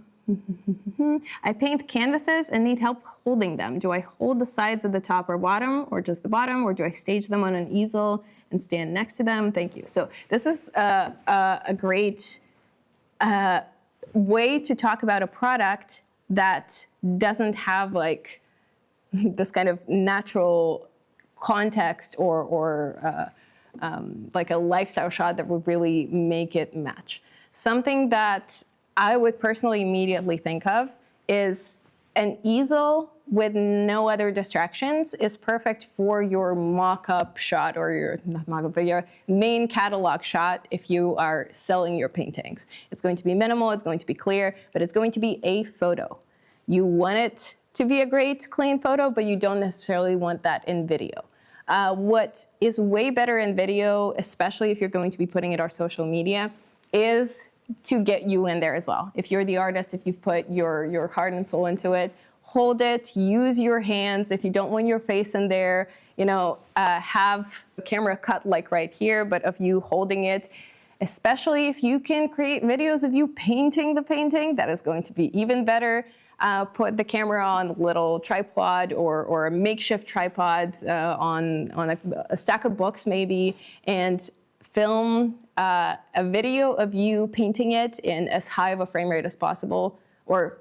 paint canvases and need help holding them. Do I hold the sides at the top or bottom, or just the bottom, or do I stage them on an easel and stand next to them? Thank you. So this is a great way to talk about a product that doesn't have like this kind of natural context or like a lifestyle shot that would really make it match. Something that I would personally immediately think of is an easel with no other distractions is perfect for your mock-up shot, or your, not mock-up, but your main catalog shot if you are selling your paintings. It's going to be minimal, it's going to be clear, but it's going to be a photo. You want it to be a great, clean photo, but you don't necessarily want that in video. What is way better in video, especially if you're going to be putting it on social media, is to get you in there as well. If you're the artist, if you've put your heart and soul into it, hold it, use your hands. If you don't want your face in there, you know, have the camera cut like right here, but of you holding it. Especially if you can create videos of you painting the painting, that is going to be even better. Put the camera on a little tripod or a makeshift tripod on a stack of books maybe, and film a video of you painting it in as high of a frame rate as possible, or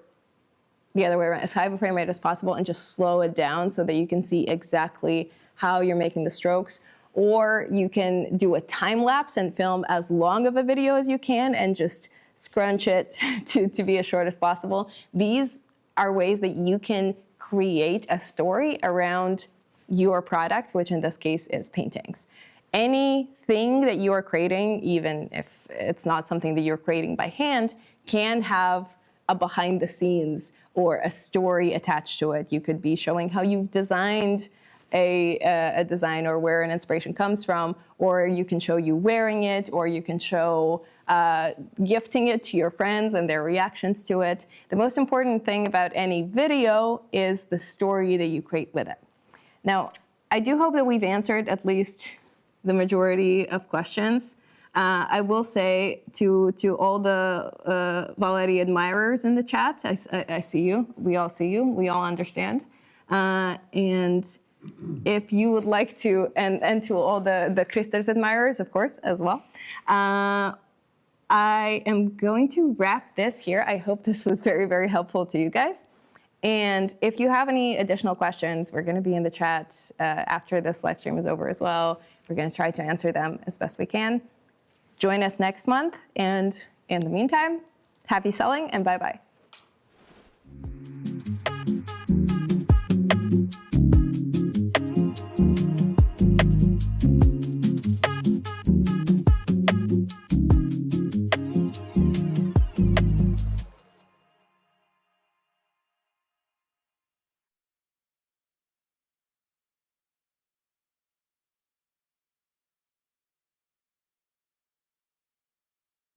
the other way around, as high of a frame rate as possible, and just slow it down so that you can see exactly how you're making the strokes. Or you can do a time lapse and film as long of a video as you can and just scrunch it to be as short as possible. These are ways that you can create a story around your product, which in this case is paintings. Anything that you are creating, even if it's not something that you're creating by hand, can have a behind the scenes or a story attached to it. You could be showing how you've designed a design or where an inspiration comes from, or you can show you wearing it, or you can show gifting it to your friends and their reactions to it. The most important thing about any video is the story that you create with it. Now, I do hope that we've answered at least the majority of questions. I will say to all the Valerie admirers in the chat, I see you, we all see you, we all understand. And if you would like to, and to all the Christers admirers, of course, as well, I am going to wrap this here. I hope this was very, very helpful to you guys. And if you have any additional questions, we're going to be in the chat after this live stream is over as well. We're going to try to answer them as best we can. Join us next month. And in the meantime, happy selling and bye-bye.